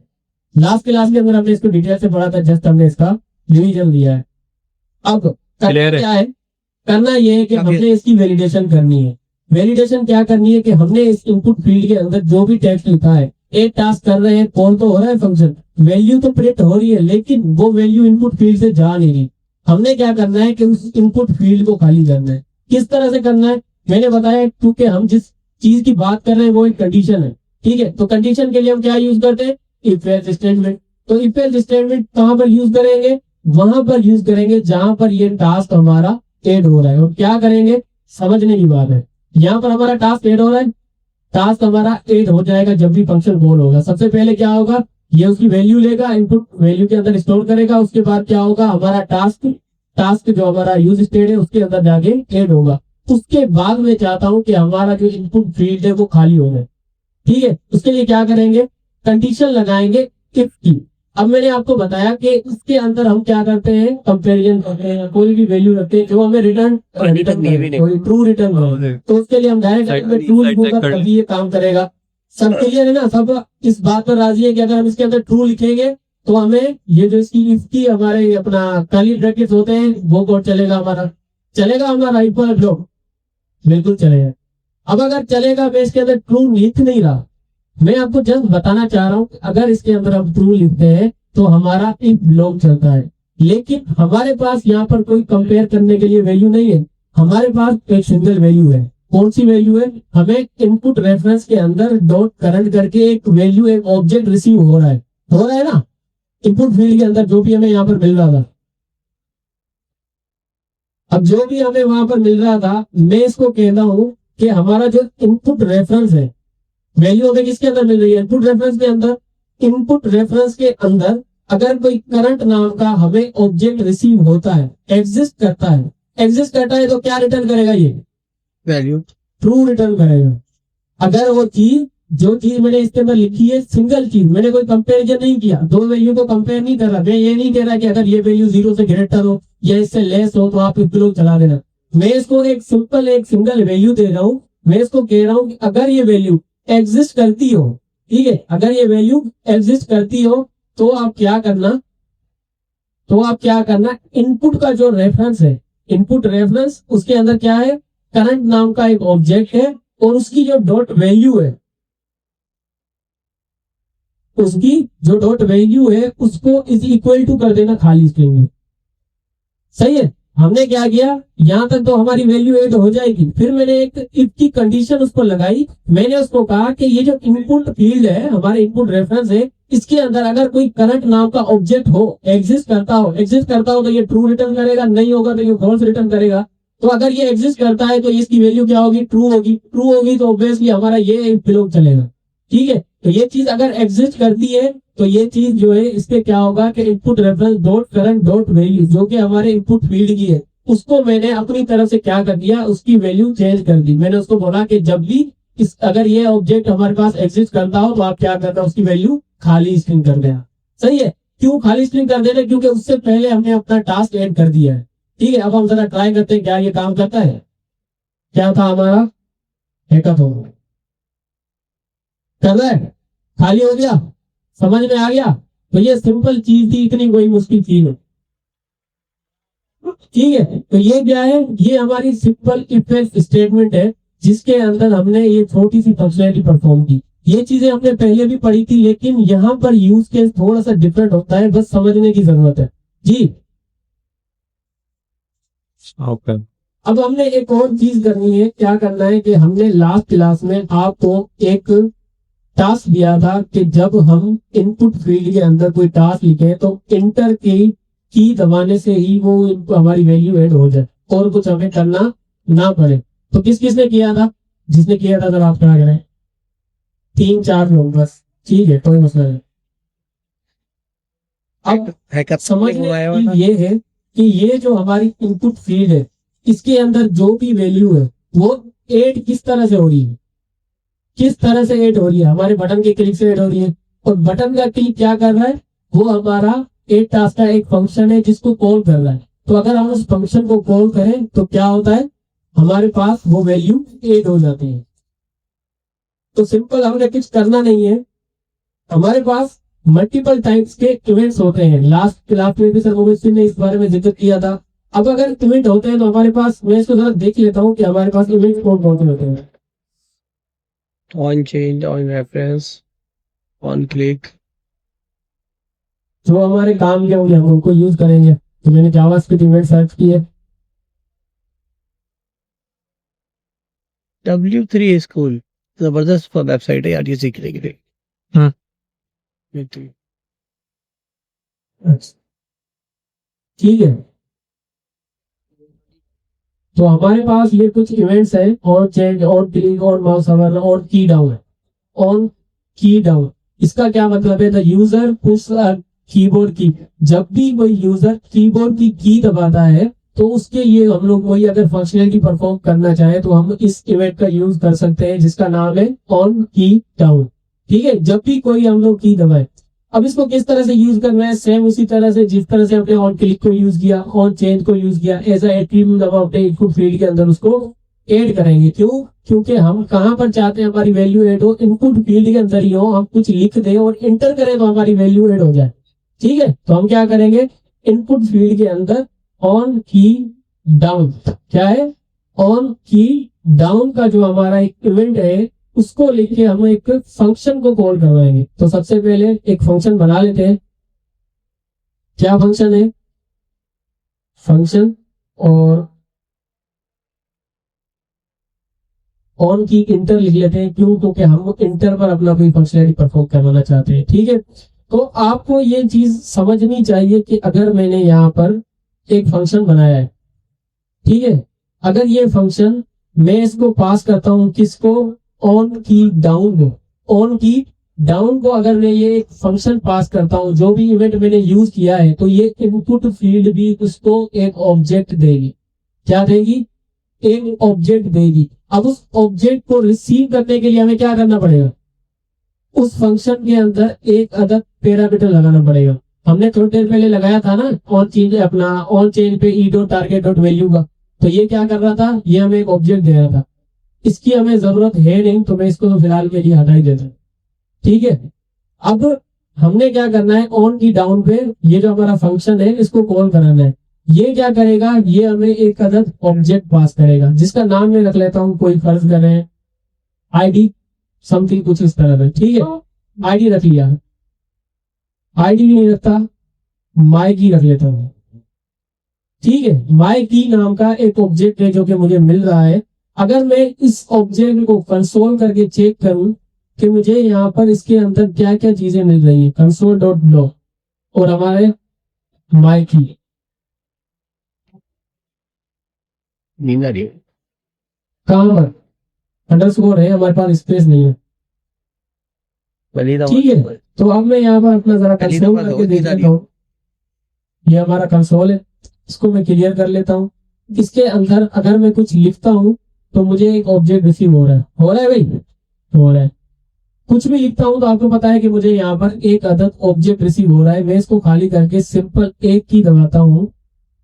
Speaker 1: लास्ट क्लास के अंदर हमने इसको डिटेल से पढ़ा था, जस्ट हमने इसका रिवीजन दिया है। अब करना क्या है, करना ये है कि हमने इसकी वैलिडेशन करनी है। वैलिडेशन क्या करनी है कि हमने इस इनपुट फील्ड के अंदर जो भी टेक्स्ट लिखा है, एक टास्क कर रहे हैं, कॉल तो हो रहा है फंक्शन, वैल्यू तो प्रिंट हो रही है, लेकिन वो वैल्यू इनपुट फील्ड से जा नहीं रही। हमने क्या करना है कि उस इनपुट फील्ड को खाली करना है। किस तरह से करना है मैंने बताया, क्योंकि हम जिस चीज की बात कर रहे हैं वो एक कंडीशन है। ठीक है, तो कंडीशन के लिए हम क्या यूज करते हैं, इफ एल्स स्टेटमेंट। तो इफ एल्स स्टेटमेंट कहां पर यूज करेंगे, वहां पर यूज करेंगे जहां पर ये टास्क हमारा एड हो रहा है। और क्या करेंगे, समझने की बात है, यहाँ पर हमारा टास्क एड हो रहा है, टास्क हमारा एड हो जाएगा जब भी फंक्शन कॉल होगा। सबसे पहले क्या होगा, ये उसकी वैल्यू लेगा, इनपुट वैल्यू के अंदर स्टोर करेगा। उसके बाद क्या होगा, हमारा टास्क जो हमारा यूज स्टेट है उसके अंदर जाके एड होगा। उसके बाद मैं चाहता हूं कि हमारा जो इनपुट फील्ड है वो खाली हो जाए। ठीक है, उसके लिए क्या करेंगे, कंडीशन लगाएंगे इफ की। अब मैंने आपको बताया कि इसके अंदर हम क्या करते हैं, कंपैरिजन करते हैं, कोई भी वैल्यू रखते हैं जो हमें रिटर्न ट्रू रिटर्न। तो उसके लिए हम डायरेक्ट ट्रू लिखूंगा तभी ये काम करेगा। सब क्लियर है ना, सब इस बात पर राजी है कि अगर हम इसके अंदर ट्रू लिखेंगे तो हमें ये जो इसकी इफ की हमारे अपना कर्ली ब्रैकेट्स होते हैं वो कोड चलेगा हमारा इक्वल ब्लॉक, बिल्कुल चलेगा। अब अगर चलेगा, मैं इसके अंदर ट्रू लिख नहीं रहा, मैं आपको जस्ट बताना चाह रहा हूं कि अगर इसके अंदर हम ट्रू लिखते हैं तो हमारा इफ ब्लॉक चलता है, लेकिन हमारे पास यहाँ पर कोई कंपेयर करने के लिए वैल्यू नहीं है, हमारे पास एक सिंगल वैल्यू है। कौन सी वैल्यू है? हमें इनपुट रेफरेंस के अंदर डॉट करंट करके एक वैल्यू, एक ऑब्जेक्ट रिसीव हो रहा है ना, इनपुट फील्ड के अंदर जो भी हमें यहाँ पर मिल रहा था। अब जो भी हमें वहां पर मिल रहा था, मैं इसको कहता हूं कि हमारा जो इनपुट रेफरेंस है, वैल्यू हमें किसके अंदर मिल रही है? इनपुट रेफरेंस के अंदर। इनपुट रेफरेंस के अंदर अगर कोई करंट नाम का हमें ऑब्जेक्ट रिसीव होता है, एग्जिस्ट करता है तो क्या रिटर्न करेगा? ये
Speaker 2: वैल्यू
Speaker 1: ट्रू रिटर्न करेगा। अगर वो चीज, जो चीज मैंने इसके अंदर लिखी है, सिंगल चीज, मैंने कोई कंपेरिजन नहीं किया, दो वैल्यू को कंपेयर नहीं कर रहा, मैं ये नहीं कह रहा कि अगर ये वैल्यू 0 से ग्रेटर हो या इससे लेस हो तो आप इस ब्लॉक चला देना। मैं इसको एक सिंपल, एक सिंगल वैल्यू दे रहा हूं। मैं इसको कह रहा हूं कि अगर ये वैल्यू एग्जिस्ट करती हो, ठीक है, अगर ये वैल्यू एग्जिस्ट करती हो तो आप क्या करना, इनपुट का जो रेफरेंस है, इनपुट रेफरेंस, उसके अंदर क्या है? करंट नाम का एक ऑब्जेक्ट है, और उसकी जो डॉट वैल्यू है, उसको इज इक्वल टू कर देना खाली स्ट्रिंग में। सही है। हमने क्या किया, यहां तक तो हमारी वैल्यू ऐड हो जाएगी, फिर मैंने एक इफ की कंडीशन उस पर लगाई। मैंने उसको कहा कि ये जो इनपुट फील्ड है, हमारे इनपुट रेफरेंस है, इसके अंदर अगर कोई करंट नाम का ऑब्जेक्ट हो, एग्जिस्ट करता हो तो ये ट्रू रिटर्न करेगा, नहीं होगा तो ये फॉल्स रिटर्न करेगा। तो अगर ये एग्जिस्ट करता है तो इसकी वैल्यू क्या होगी? ट्रू होगी तो ऑब्वियसली हमारा ये ब्लॉक चलेगा। ठीक है, तो ये चीज अगर एग्जिस्ट करती है तो ये चीज जो है, इससे क्या होगा कि input reference dot current dot value, जो कि हमारे इनपुट फील्ड की है, उसको मैंने अपनी तरफ से क्या कर दिया, उसकी वैल्यू चेंज कर दी। मैंने उसको बोला कि जब भी अगर ये ऑब्जेक्ट हमारे पास एग्जिस्ट करता हो तो आप क्या करना, उसकी वैल्यू खाली स्ट्रिंग कर देना। सही है। क्यों खाली स्ट्रिंग कर देना? क्योंकि उससे पहले हमने अपना टास्क ऐड कर दिया है। ठीक है, अब हम जरा ट्राई करते हैं क्या ये काम करता है। क्या था हमारा? हैकाथॉन कर रहा है, खाली हो गया, समझ में आ गया। तो ये सिंपल चीज थी, इतनी कोई मुश्किल चीज नहीं। ठीक है, तो ये क्या है? ये हमारी सिंपल इफ एल्स स्टेटमेंट है, जिसके अंदर हमने ये छोटी सी फंक्शनैलिटी परफॉर्म की। ये चीजें हमने पहले भी पढ़ी थी, लेकिन यहाँ पर यूज केस थोड़ा सा डिफरेंट होता है, बस समझने की जरूरत है जी।
Speaker 2: ओके।
Speaker 1: अब हमने एक और चीज करनी है। क्या करना है कि हमने लास्ट क्लास में आपको एक टास्क दिया था कि जब हम इनपुट फील्ड के अंदर कोई टास्क लिखे तो इंटर की दबाने से ही वो हमारी वैल्यू ऐड हो जाए, और कुछ हमें करना ना पड़े। तो किसने किया था? जिसने किया था जरा आप क्या करें, 3-4 लोग बस। ठीक है, कोई मसला नहीं। अब समझने की ये है कि ये जो हमारी इनपुट फील्ड है, इसके अंदर जो भी वैल्यू है वो ऐड किस तरह से हो रही है, हमारे बटन के क्लिक से ऐड हो रही है। और बटन का क्लिक क्या कर रहा है? वो हमारा ऐड टास्क का एक फंक्शन है जिसको कॉल कर रहा है। तो अगर हम उस फंक्शन को कॉल करें तो क्या होता है, हमारे पास वो वैल्यू ऐड हो जाती है। तो सिंपल, हमने कुछ करना नहीं है। हमारे पास मल्टीपल टाइप्स के इवेंट्स होते हैं। लास्ट क्लास में भी सर मोबाइल सिंह ने इस बारे में जिक्र किया था। अब अगर इवेंट होते हैं तो हमारे पास, मैं इसको जरा देख लेता हूँ कि हमारे पास इवेंट कौन कौन से होते हैं।
Speaker 2: On change, on reference, on click,
Speaker 1: जो हमारे काम के होंगे हम उनको यूज करेंगे। तो मैंने जावास्क्रिप्ट इवेंट सर्च किए।
Speaker 2: W3 स्कूल जबरदस्त वेबसाइट है यार, ये सीखने के लिए।
Speaker 1: ठीक है, तो हमारे पास ये कुछ इवेंट्स हैं, on change, on click, on mouse hover, on key down है। ऑन की डाउन, इसका क्या मतलब है? द यूजर पुश कीबोर्ड की। जब भी कोई यूजर कीबोर्ड की की दबाता है तो उसके लिए हम लोग कोई अगर फंक्शनैलिटी परफॉर्म करना चाहे तो हम इस इवेंट का यूज कर सकते हैं, जिसका नाम है ऑन की डाउन। ठीक है, जब भी कोई हम लोग की दबाए। अब इसको किस तरह से यूज करना है? सेम उसी तरह से जिस तरह से हमने ऑन क्लिक को यूज किया, ऑन चेंज को यूज किया, ऐसा एट्रीब्यूट हम अपने इनपुट फील्ड के अंदर उसको ऐड करेंगे। क्यों? क्योंकि हम कहां पर चाहते हैं हमारी वैल्यू ऐड हो? इनपुट फील्ड के अंदर ही हो। हम कुछ लिख दें और इंटर करें तो हमारी वैल्यू ऐड हो जाए। ठीक है, तो हम क्या करेंगे, इनपुट फील्ड के अंदर ऑन की डाउन, क्या है? ऑन की डाउन का जो हमारा एक इवेंट है उसको लेके हम एक फंक्शन को कॉल करवाएंगे। तो सबसे पहले एक फंक्शन बना लेते हैं। क्या फंक्शन है? फंक्शन और ऑन की इंटर लिख लेते हैं। क्यों? क्योंकि हम इंटर पर अपना कोई फंक्शनलिटी परफॉर्म करवाना चाहते हैं। ठीक है, तो आपको ये चीज समझनी चाहिए कि अगर मैंने यहाँ पर एक फंक्शन बनाया है, ठीक है, अगर ये फंक्शन मैं इसको पास करता हूं किसको? ऑन की डाउन को। ऑन की डाउन को अगर मैं ये एक फंक्शन पास करता हूं, जो भी इवेंट मैंने यूज किया है, तो ये इनपुट फील्ड भी उसको एक ऑब्जेक्ट देगी। क्या देगी? एक ऑब्जेक्ट देगी। अब उस ऑब्जेक्ट को रिसीव करने के लिए हमें क्या करना पड़ेगा? उस फंक्शन के अंदर एक अदद पैरामीटर लगाना पड़ेगा। हमने थोड़ी देर पहले लगाया था ना ऑन चेंज, अपना ऑन चेंज पे E dot target dot value का। तो ये क्या कर रहा था? ये हमें एक ऑब्जेक्ट दे रहा था। इसकी हमें जरूरत है नहीं, तो मैं इसको तो फिलहाल के लिए हटा ही देता हूँ। ठीक है, अब हमने क्या करना है? ऑन की डाउन पे ये जो हमारा फंक्शन है इसको कॉल कराना है। ये क्या करेगा? ये हमें एक अदद ऑब्जेक्ट पास करेगा, जिसका नाम मैं रख लेता हूँ, कोई फर्ज करें आईडी समथिंग, कुछ इस तरह से। ठीक है, आईडी रख लिया। आईडी नहीं रखता, माई की रख लेता हूँ। ठीक है, माई की नाम का एक ऑब्जेक्ट है जो कि मुझे मिल रहा है। अगर मैं इस ऑब्जेक्ट को कंसोल करके चेक करूं कि मुझे यहाँ पर इसके अंदर क्या क्या चीजें मिल रही है, कंसोल डॉट लॉग और हमारे माई की
Speaker 2: नींद आ रही है।
Speaker 1: कहां पर अंडरस्कोर है, हमारे पास स्पेस नहीं है। ठीक है, तो अब मैं यहाँ पर अपना जरा कंसोल करके देख लेता हूँ। ये हमारा कंसोल है, इसको मैं क्लियर कर लेता हूँ। इसके अंदर अगर मैं कुछ लिखता हूँ तो मुझे एक ऑब्जेक्ट रिसीव हो रहा है। हो रहा है भाई? हो रहा है। कुछ भी लिखता हूँ तो आपको पता है कि मुझे यहाँ पर एक अदद ऑब्जेक्ट रिसीव हो रहा है। मैं इसको खाली करके सिंपल एक की दबाता हूँ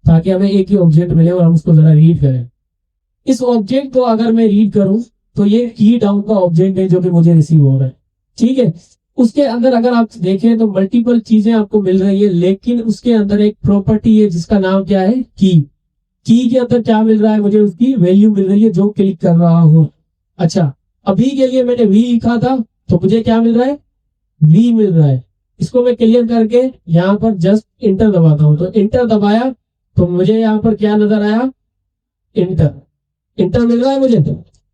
Speaker 1: ताकि हमें एक ही ऑब्जेक्ट मिले और हम उसको जरा रीड करें। इस ऑब्जेक्ट को अगर मैं रीड करूं तो ये की डाउन का ऑब्जेक्ट है जो कि मुझे रिसीव हो रहा है। ठीक है, उसके अंदर अगर आप देखें तो मल्टीपल चीजें आपको मिल रही है, लेकिन उसके अंदर एक प्रॉपर्टी है जिसका नाम क्या है? की। की के अंदर क्या मिल रहा है? मुझे उसकी वैल्यू मिल रही है जो क्लिक कर रहा हूं। अच्छा, अभी के लिए मैंने वी लिखा था तो मुझे क्या मिल रहा है? वी मिल रहा है। इसको मैं क्लियर करके यहाँ पर जस्ट इंटर दबाता हूं। तो इंटर दबाया तो मुझे यहाँ पर क्या नजर आया? इंटर। इंटर मिल रहा है मुझे,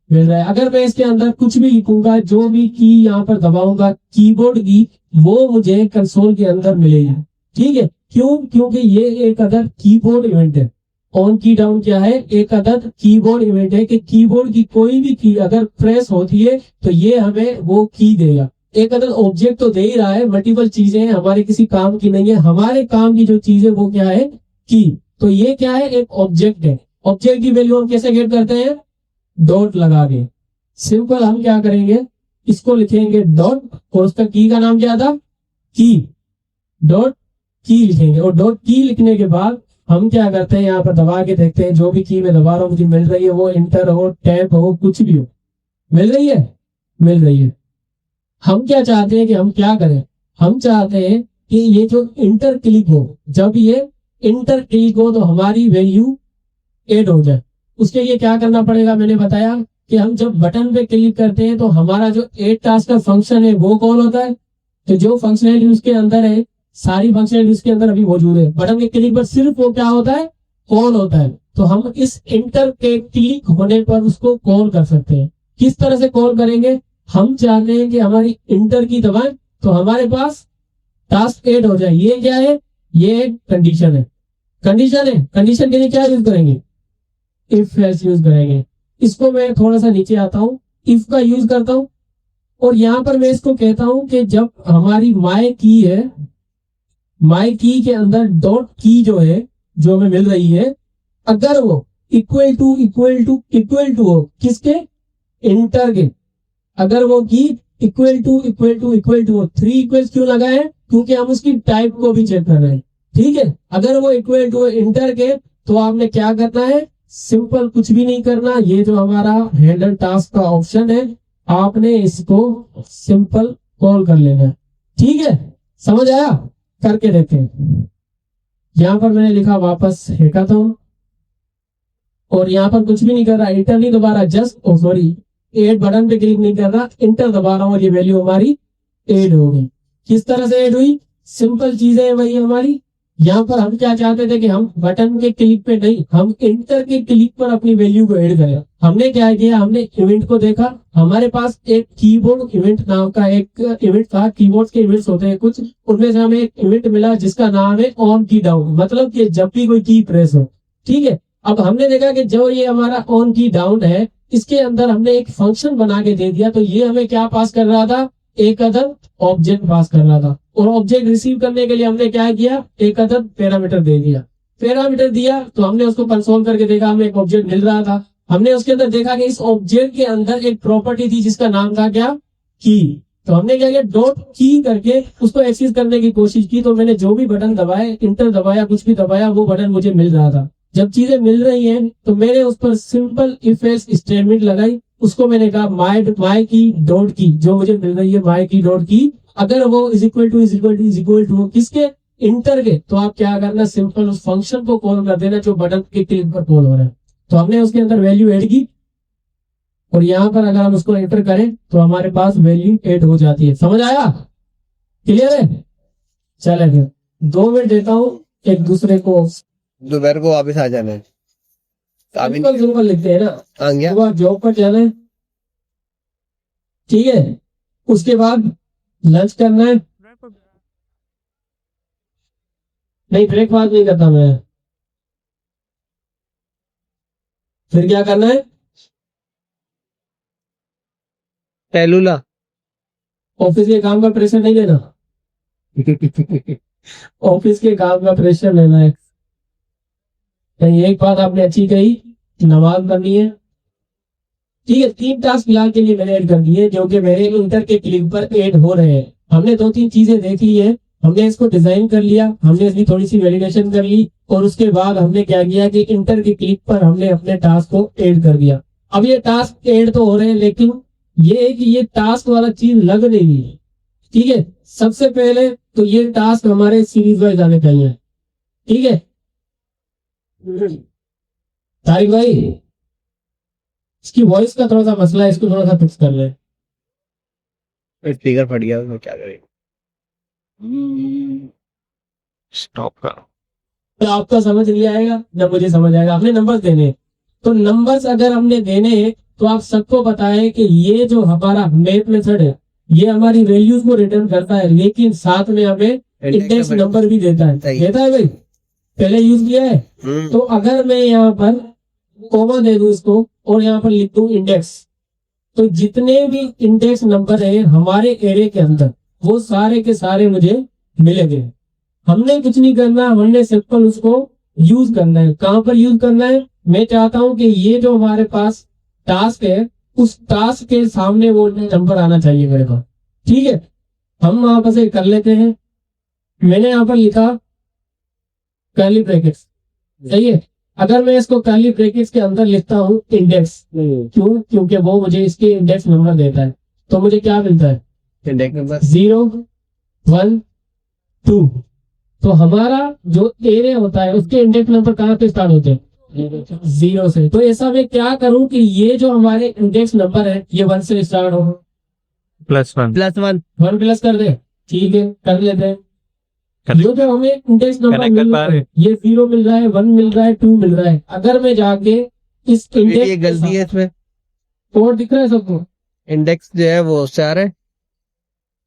Speaker 1: मिल रहा है। अगर मैं इसके अंदर कुछ भी लिखूंगा, जो भी की यहाँ पर दबाऊंगा कीबोर्ड की, वो मुझे कंसोल के अंदर मिलेगी। ठीक है, क्यों? क्योंकि ये एक अदर कीबोर्ड इवेंट है। ऑन की डाउन क्या है? एक अदर कीबोर्ड इवेंट है कि कीबोर्ड की कोई भी की अगर प्रेस होती है तो ये हमें वो की देगा। एक अदर ऑब्जेक्ट तो दे ही रहा है, मल्टीपल चीजें हैं, हमारे किसी काम की नहीं है। हमारे काम की जो चीज है वो क्या है? की। तो ये क्या है? एक ऑब्जेक्ट है। ऑब्जेक्ट की वैल्यू हम कैसे गेट करते हैं? डॉट लगा के। सिंपल हम क्या करेंगे? इसको लिखेंगे डॉट और उसका की का नाम क्या था? की। डॉट की लिखेंगे और डॉट की लिखने के बाद हम क्या करते हैं? यहाँ पर दबा के देखते हैं, जो भी की मैं दबा रहा हूँ मुझे मिल रही है, वो इंटर हो, टैब हो, कुछ भी हो, मिल रही है, मिल रही है। हम क्या चाहते हैं कि हम क्या करें? हम चाहते हैं कि ये जो इंटर क्लिक हो, जब ये इंटर क्लिक हो तो हमारी वैल्यू एड हो जाए। उसके लिए क्या करना पड़ेगा? मैंने बताया कि हम जब बटन पे क्लिक करते हैं तो हमारा जो एड टास्क का फंक्शन है वो कॉल होता है। तो जो फंक्शनलिटी उसके अंदर है, सारी फंक्शनलिटी उसके अंदर अभी मौजूद है। बटन के क्लिक पर सिर्फ वो क्या होता है? कॉल होता है। तो हम इस इंटर के क्लिक होने पर उसको कॉल कर सकते हैं। किस तरह से कॉल करेंगे? हम चाहते हैं कि हमारी इंटर की दबाएं तो हमारे पास टास्क एड हो जाए। ये क्या है? ये कंडीशन है। कंडीशन है, कंडीशन के लिए क्या यूज करेंगे? इफ एल्स यूज करेंगे। इसको मैं थोड़ा सा नीचे आता हूँ, इफ का यूज करता हूँ और यहाँ पर मैं इसको कहता हूँ कि जब हमारी माई की है, माई की के अंदर डॉट की जो है, जो हमें मिल रही है, अगर वो equal to equal to equal to हो किसके? इंटर के। अगर वो की equal to equal to equal to हो, 3 इक्वल्स क्यों लगा है? क्योंकि हम उसकी टाइप को भी चेक कर रहे हैं। ठीक है, अगर वो इक्वल टू इंटर के तो आपने क्या करना है? सिंपल कुछ भी नहीं करना। ये जो हमारा हैंडल टास्क का ऑप्शन है, आपने इसको सिंपल कॉल कर लेना है। ठीक है, समझ आया? करके देखें। यहां पर मैंने लिखा वापस हैकाथॉन, और यहाँ पर कुछ भी नहीं कर रहा, इंटर नहीं दबा रहा, जस्ट सॉरी ऐड बटन पे क्लिक नहीं कर रहा, इंटर दबा रहा हूँ और ये वैल्यू हमारी ऐड हो गई। किस तरह से ऐड हुई? सिंपल चीजें है वही हमारी। यहाँ पर हम क्या चाहते थे कि हम बटन के क्लिक पे नहीं, हम इंटर के क्लिक पर अपनी वैल्यू को ऐड करें। हमने क्या किया, हमने इवेंट को देखा, हमारे पास एक कीबोर्ड इवेंट नाम का एक इवेंट था। कीबोर्ड के इवेंट्स होते हैं कुछ, उनमें से हमें एक इवेंट मिला जिसका नाम है ऑन की डाउन, मतलब कि जब भी कोई की प्रेस हो। ठीक है, अब हमने देखा कि जो ये हमारा ऑन की डाउन है, इसके अंदर हमने एक फंक्शन बना के दे दिया, तो ये हमें क्या पास कर रहा था? एक अदर ऑब्जेक्ट पास कर रहा था। और ऑब्जेक्ट रिसीव करने के लिए हमने क्या किया? एक अदर पैरामीटर दे दिया। पैरामीटर दिया तो हमने उसको कंसोल करके देखा, हमें एक ऑब्जेक्ट मिल रहा था। हमने उसके अंदर देखा कि इस ऑब्जेक्ट के अंदर एक प्रॉपर्टी थी जिसका नाम था क्या? की। तो हमने क्या किया? डॉट की करके उसको एक्सेस करने की कोशिश की। तो मैंने जो भी बटन दबाए, इंटर दबाया, कुछ भी दबाया, वो बटन मुझे मिल रहा था। जब चीजें मिल रही हैं तो मैंने उस पर सिंपल इफ एल्स स्टेटमेंट लगाई। उसको मैंने कहा माई की डॉट की, जो मुझे मिल रही है माई की डॉट की, अगर वो इज इक्वल टू किसके? इंटर के, तो आप क्या करना? सिंपल उस फंक्शन को कॉल कर देना जो बटन के क्लिक पर कॉल हो रहा है। तो हमने उसके अंदर वैल्यू ऐड की और यहाँ पर अगर हम उसको एंटर करें तो हमारे पास वैल्यू ऐड हो जाती है। समझ आया? क्लियर है? चले फिर 2 मिनट देता हूँ एक दूसरे को।
Speaker 2: दोपहर को वापस आ जाना है।
Speaker 1: सिंपल सिंपल लिखते हैं ना।
Speaker 2: आ गया।
Speaker 1: सुबह जॉब पर जाना है, ठीक है, उसके बाद लंच करना है। नहीं, ब्रेकफास्ट नहीं करता मैं। फिर क्या करना है?
Speaker 2: टेलुला।
Speaker 1: ऑफिस के काम का प्रेशर नहीं लेना। ऑफिस के काम का प्रेशर लेना है। नहीं, एक बात आपने अच्छी कही, नमाज पढ़नी है। ठीक है, 3 टास्क फिलहाल के लिए मैंने ऐड कर दिए जो कि मेरे इंटर के क्लिक पर ऐड हो रहे हैं। हमने 2-3 चीजें देख ली है, हमने इसको डिजाइन कर लिया, हमने इसकी थोड़ी सी वैलिडेशन कर ली और उसके बाद हमने क्या किया कि इंटर के क्लिक पर हमने अपने टास्क को ऐड कर दिया। अब ये टास्क ऐड तो हो रहे हैं, लेकिन ये है कि ये टास्क वाला चीज लग नहीं है। ठीक है, सबसे पहले तो ये टास्क हमारे सीरीज वाइज आने चाहिए। ठीक है तारिक भाई, इसकी वॉइस का थोड़ा सा मसला है, इसको थोड़ा सा फिक्स कर ले।
Speaker 2: स्पीकर फट गया, उसमें क्या करें?
Speaker 3: स्टॉप करो।
Speaker 1: तो आपका समझ नहीं आएगा ना मुझे समझ आएगा। आपने नंबर्स देने हैं, तो नंबर्स अगर हमने देने हैं तो आप सबको पता है कि ये जो हमारा मैथ मेथड है ये हमारी वैल्यूज को रिटर्न करता है, लेकिन साथ में हमें इंडेक्स नंबर भी देता है। देता है भाई, पहले यूज किया है। तो अगर मैं यहाँ पर कोमा दे दूं इसको और यहाँ पर लिख दूं इंडेक्स, तो जितने भी इंडेक्स नंबर है हमारे एरे के अंदर वो सारे के सारे मुझे मिलेंगे। हमने कुछ नहीं करना, हमने सिंपल उसको यूज करना है। कहां पर यूज करना है? मैं चाहता हूं कि ये जो हमारे पास टास्क है उस टास्क के सामने वो नंबर आना चाहिए मेरे पास। ठीक है, हम वहां पर से कर लेते हैं। मैंने यहाँ पर लिखा कर्ली ब्रैकेट्स, सही है। अगर मैं इसको कर्ली ब्रैकेट्स के अंदर लिखता हूँ इंडेक्स, क्यों? क्योंकि वो मुझे इसके इंडेक्स नंबर देता है। तो मुझे क्या मिलता है?
Speaker 2: Index number
Speaker 1: 0, 1, 2। तो हमारा जो एरे होता है उसके इंडेक्स नंबर कहाँ पे स्टार्ट होते हैं? 0 से। तो ऐसा मैं क्या करूं कि ये जो हमारे इंडेक्स नंबर है ये 1 से स्टार्ट हो।
Speaker 3: +1
Speaker 2: +1
Speaker 1: 1 प्लस कर दे, ठीक है, कर लेते हैं। ये जो हमें इंडेक्स नंबर
Speaker 3: कनेक्ट कर
Speaker 1: मिल
Speaker 3: पा
Speaker 1: रहा
Speaker 3: रहे
Speaker 1: है, ये 0 मिल रहा है, 1 मिल रहा है, 2 मिल रहा है। अगर मैं जाके इस
Speaker 2: ये
Speaker 1: इंडेक्स
Speaker 2: गलती है इसमें।
Speaker 1: कोड दिख रहा है सबको?
Speaker 2: इंडेक्स जो है वो उससे आ रहा है।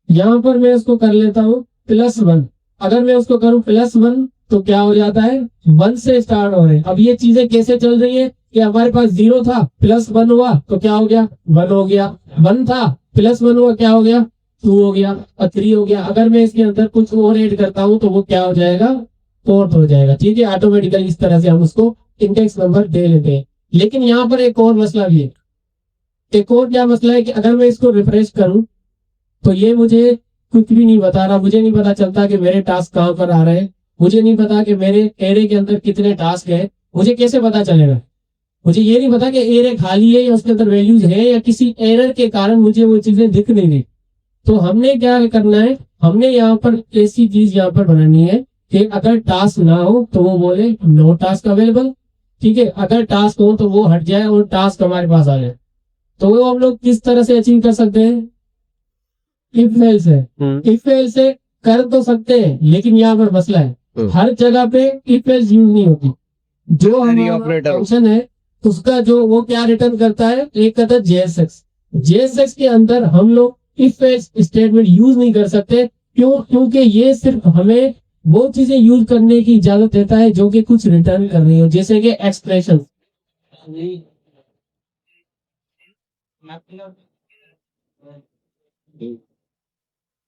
Speaker 1: यहाँ पर मैं इसको कर लेता हूँ +1। अगर मैं उसको करूँ +1 तो क्या हो जाता है? 1 से स्टार्ट हो रहे हैं। अब ये चीजें कैसे चल रही है कि हमारे पास 0 था, +1 हुआ तो क्या हो गया? 1 हो गया। 1 था, +1 हुआ, क्या हो गया? 2 हो गया और 3 हो गया। अगर मैं इसके अंदर कुछ और ऐड करता हूँ तो वो क्या हो जाएगा? 4 हो जाएगा। ठीक है, ऑटोमेटिकली इस तरह से हम उसको इंडेक्स नंबर दे लेते हैं। लेकिन यहाँ पर एक और मसला भी है। एक और क्या मसला है कि अगर मैं इसको रिफ्रेश करूं तो ये मुझे कुछ भी नहीं बता रहा। मुझे नहीं पता चलता कि मेरे टास्क कहाँ पर आ रहे हैं, मुझे नहीं पता कि मेरे एरे के अंदर कितने टास्क है। मुझे कैसे पता चलेगा? मुझे ये नहीं पता कि एरे खाली है या उसके अंदर वैल्यूज है, या किसी एरर के कारण मुझे वो चीजें दिख नहीं रही। तो हमने क्या करना है? हमने यहाँ पर ऐसी चीज यहाँ पर बनानी है कि अगर टास्क ना हो तो वो बोले नो टास्क अवेलेबल। ठीक है, अगर टास्क हो तो वो हट जाए और टास्क हमारे पास आ जाए। तो वो हम लोग किस तरह से अचीव कर सकते हैं? इफ एल्स है। इफ एल्स से कर तो सकते हैं, लेकिन यहाँ पर मसला है, हर जगह पे इफ एल्स यूज नहीं होती। जो हमारा फंक्शन है उसका जो वो क्या रिटर्न करता है, एक कहता है जेएसएक्स। जेएसएक्स के अंदर हम लोग इफ एल्स स्टेटमेंट यूज नहीं कर सकते। क्यों? क्योंकि ये सिर्फ हमें वो चीजें यूज करने की इजाजत देता है जो कि कुछ रिटर्न कर रही हो, जैसे कि एक्सप्रेशन।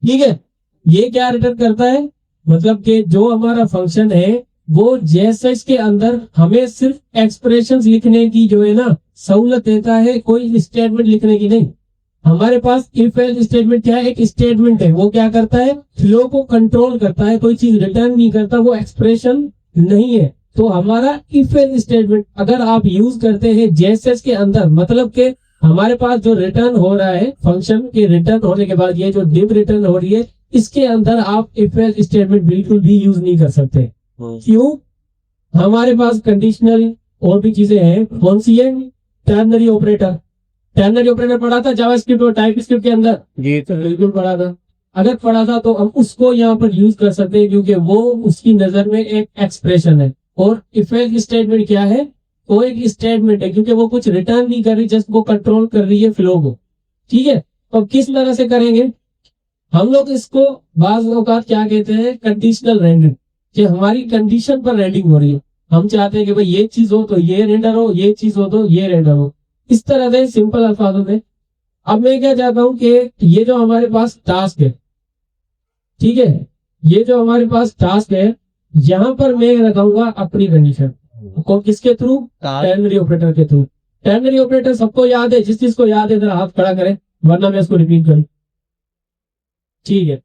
Speaker 1: ठीक है, ये क्या रिटर्न करता है, मतलब कि जो हमारा फंक्शन है वो जेएसएक्स के अंदर हमें सिर्फ एक्सप्रेशंस लिखने की जो है ना सहूलत देता है, कोई स्टेटमेंट लिखने की नहीं। हमारे पास इफ एल्स स्टेटमेंट क्या है, एक स्टेटमेंट है, वो क्या करता है, फ्लो को कंट्रोल करता है, कोई चीज रिटर्न नहीं करता, वो एक्सप्रेशन नहीं है। तो हमारा इफ एल्स स्टेटमेंट अगर आप यूज करते हैं जेएसएक्स के अंदर, मतलब के हमारे पास जो रिटर्न हो रहा है, फंक्शन के रिटर्न होने के बाद ये जो डिव रिटर्न हो रही है, इसके अंदर आप इफ एल्स स्टेटमेंट बिल्कुल भी यूज नहीं कर सकते। क्यों? हमारे पास कंडीशनल और भी चीजें हैं। कौन सी है? Ternary operator. टर्नरी ऑपरेटर पढ़ा था जावास्क्रिप्ट और टाइपस्क्रिप्ट के अंदर?
Speaker 2: जी
Speaker 1: तो बिल्कुल पढ़ा था। अगर पढ़ा था तो हम उसको यहाँ पर यूज कर सकते हैं, क्योंकि वो उसकी नजर में एक एक्सप्रेशन है। और इफ एल्स स्टेटमेंट क्या है? वो एक स्टेटमेंट है, क्योंकि वो कुछ रिटर्न नहीं कर रही, जस्ट वो कंट्रोल कर रही है फ्लो को। ठीक है, तो किस तरह से करेंगे हम लोग इसको? बाज औकात क्या कहते हैं, कंडीशनल रेंडरिंग। कि हमारी कंडीशन पर रेंडरिंग हो रही है, हम चाहते हैं कि भाई ये चीज हो तो ये रेंडर हो, ये चीज हो तो ये रेंडर हो, इस तरह से सिंपल अल्फाजों में। अब मैं क्या चाहता हूं कि ये जो हमारे पास टास्क है, ठीक है, ये जो हमारे पास टास्क है, यहाँ पर मैं लगाऊंगा अपनी कंडीशन को, किसके थ्रू? टर्नरी ऑपरेटर के थ्रू। टर्नरी ऑपरेटर सबको याद है? जिस चीज को याद है जरा हाथ खड़ा करें, वरना मैं इसको रिपीट करूं। ठीक है,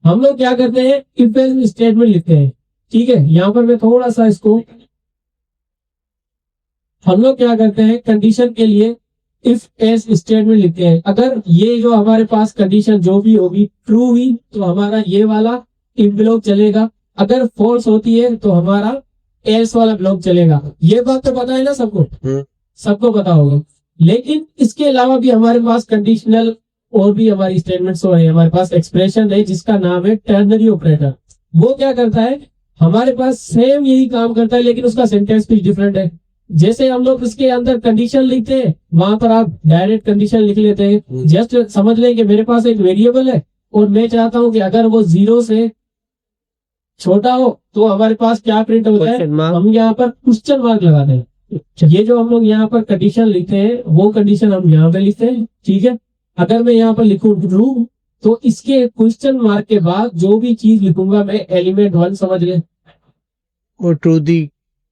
Speaker 1: हम लोग क्या करते हैं, इफ एल्स स्टेटमेंट लिखते हैं। ठीक है, यहाँ पर मैं थोड़ा सा इसको, हम लोग क्या करते हैं कंडीशन के लिए इफ एल्स स्टेटमेंट लिखते हैं। अगर ये जो हमारे पास कंडीशन जो भी होगी ट्रू हुई तो हमारा ये वाला इफ ब्लॉक चलेगा, अगर फॉल्स होती है तो हमारा एल्स वाला ब्लॉक चलेगा। ये बात तो पता है ना सबको? सबको पता होगा। लेकिन इसके अलावा भी हमारे पास कंडीशनल और भी हमारी स्टेटमेंट्स है। हमारे पास एक्सप्रेशन है जिसका नाम है टर्नरी ऑपरेटर। वो क्या करता है, हमारे पास सेम यही काम करता है, लेकिन उसका सिंटेक्स कुछ डिफरेंट है। जैसे हम लोग इसके अंदर कंडीशन लिखते हैं, वहां पर आप डायरेक्ट कंडीशन लिख लेते हैं। जस्ट समझ लें कि मेरे पास एक वेरिएबल है और मैं चाहता हूं कि अगर वो 0 से छोटा हो तो हमारे पास क्या प्रिंट होता है, हम यहाँ पर क्वेश्चन मार्क लगाते हैं। ये जो हम लोग यहाँ पर कंडीशन लिखते हैं वो कंडीशन हम यहाँ पे लिखते हैं। ठीक है, अगर मैं यहाँ पर लिखूं ट्रू तो इसके क्वेश्चन मार्क के बाद जो भी चीज लिखूंगा मैं एलिमेंट 1 समझ ले,
Speaker 2: वो ट्रू दी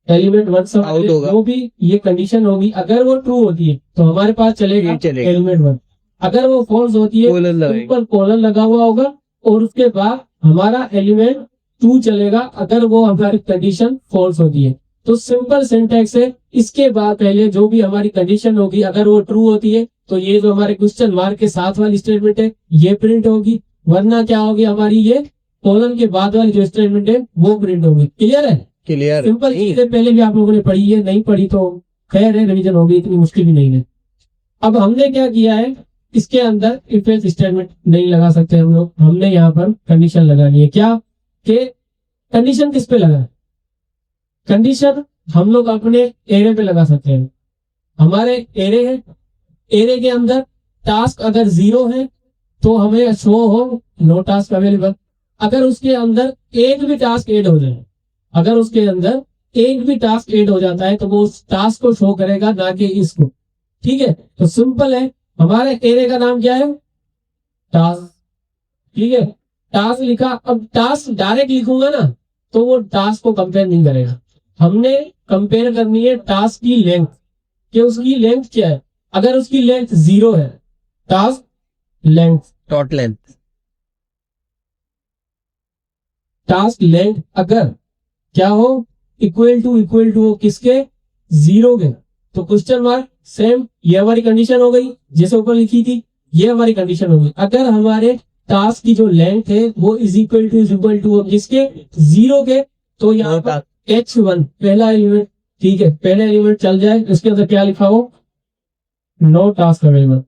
Speaker 1: एलिमेंट 1 समझ ले, जो भी ये कंडीशन होगी अगर वो ट्रू होती है तो हमारे पास चलेगा एलिमेंट 1। अगर वो फॉल्स होती है ऊपर कॉलन लगा हुआ होगा और उसके बाद हमारा एलिमेंट 2 चलेगा अगर वो हमारी कंडीशन फॉल्स होती है। तो सिंपल सिंटैक्स है। इसके बाद पहले जो भी हमारी कंडीशन होगी अगर वो ट्रू होती है तो ये जो हमारे क्वेश्चन मार्क के साथ वाली स्टेटमेंट है ये प्रिंट होगी, वरना क्या होगी, हमारी ये कॉलन के बाद वाली जो स्टेटमेंट है वो प्रिंट होगी। क्लियर है?
Speaker 2: क्लियर।
Speaker 1: सिंपल चीजें पहले भी आप लोगों ने पढ़ी है, नहीं पढ़ी तो खैर है, रिवीजन होगी, इतनी मुश्किल भी नहीं है। अब हमने क्या किया है, इसके अंदर इफ एल्स स्टेटमेंट नहीं लगा सकते हम लोग, हमने यहाँ पर कंडीशन लगा ली है। क्या कि कंडीशन किस पे लगा? कंडीशन हम लोग अपने एरे पे लगा सकते हैं। हमारे एरे है, एरे के अंदर टास्क अगर 0 है तो हमें शो हो नो टास्क अवेलेबल। अगर उसके अंदर एक भी टास्क ऐड हो जाए, अगर उसके अंदर एक भी टास्क ऐड हो जाता है तो वो उस टास्क को शो करेगा, ना कि इसको। ठीक है, तो सिंपल है, हमारे एरे का नाम क्या है, टास्क। ठीक है, टास्क लिखा। अब टास्क डायरेक्ट लिखूंगा ना तो वो टास्क को कंपेयर नहीं करेगा, हमने कंपेयर करनी है टास्क की लेंथ, कि उसकी लेंथ क्या है। अगर उसकी लेंथ 0 है, task length,
Speaker 2: dot length,
Speaker 1: task length अगर क्या हो, इक्वल टू हो किसके, 0 के, तो क्वेश्चन मार्क। सेम ये हमारी कंडीशन हो गई जैसे ऊपर लिखी थी, ये हमारी कंडीशन हो गई। अगर हमारे टास्क की जो लेंथ है वो इज इक्वल टू हो किसके, 0 के, तो यहाँ पर H1 पहला एलिमेंट, ठीक है, पहले एलिमेंट चल जाए, इसके अंदर क्या लिखा हो, नो टास्क अवेलेबल।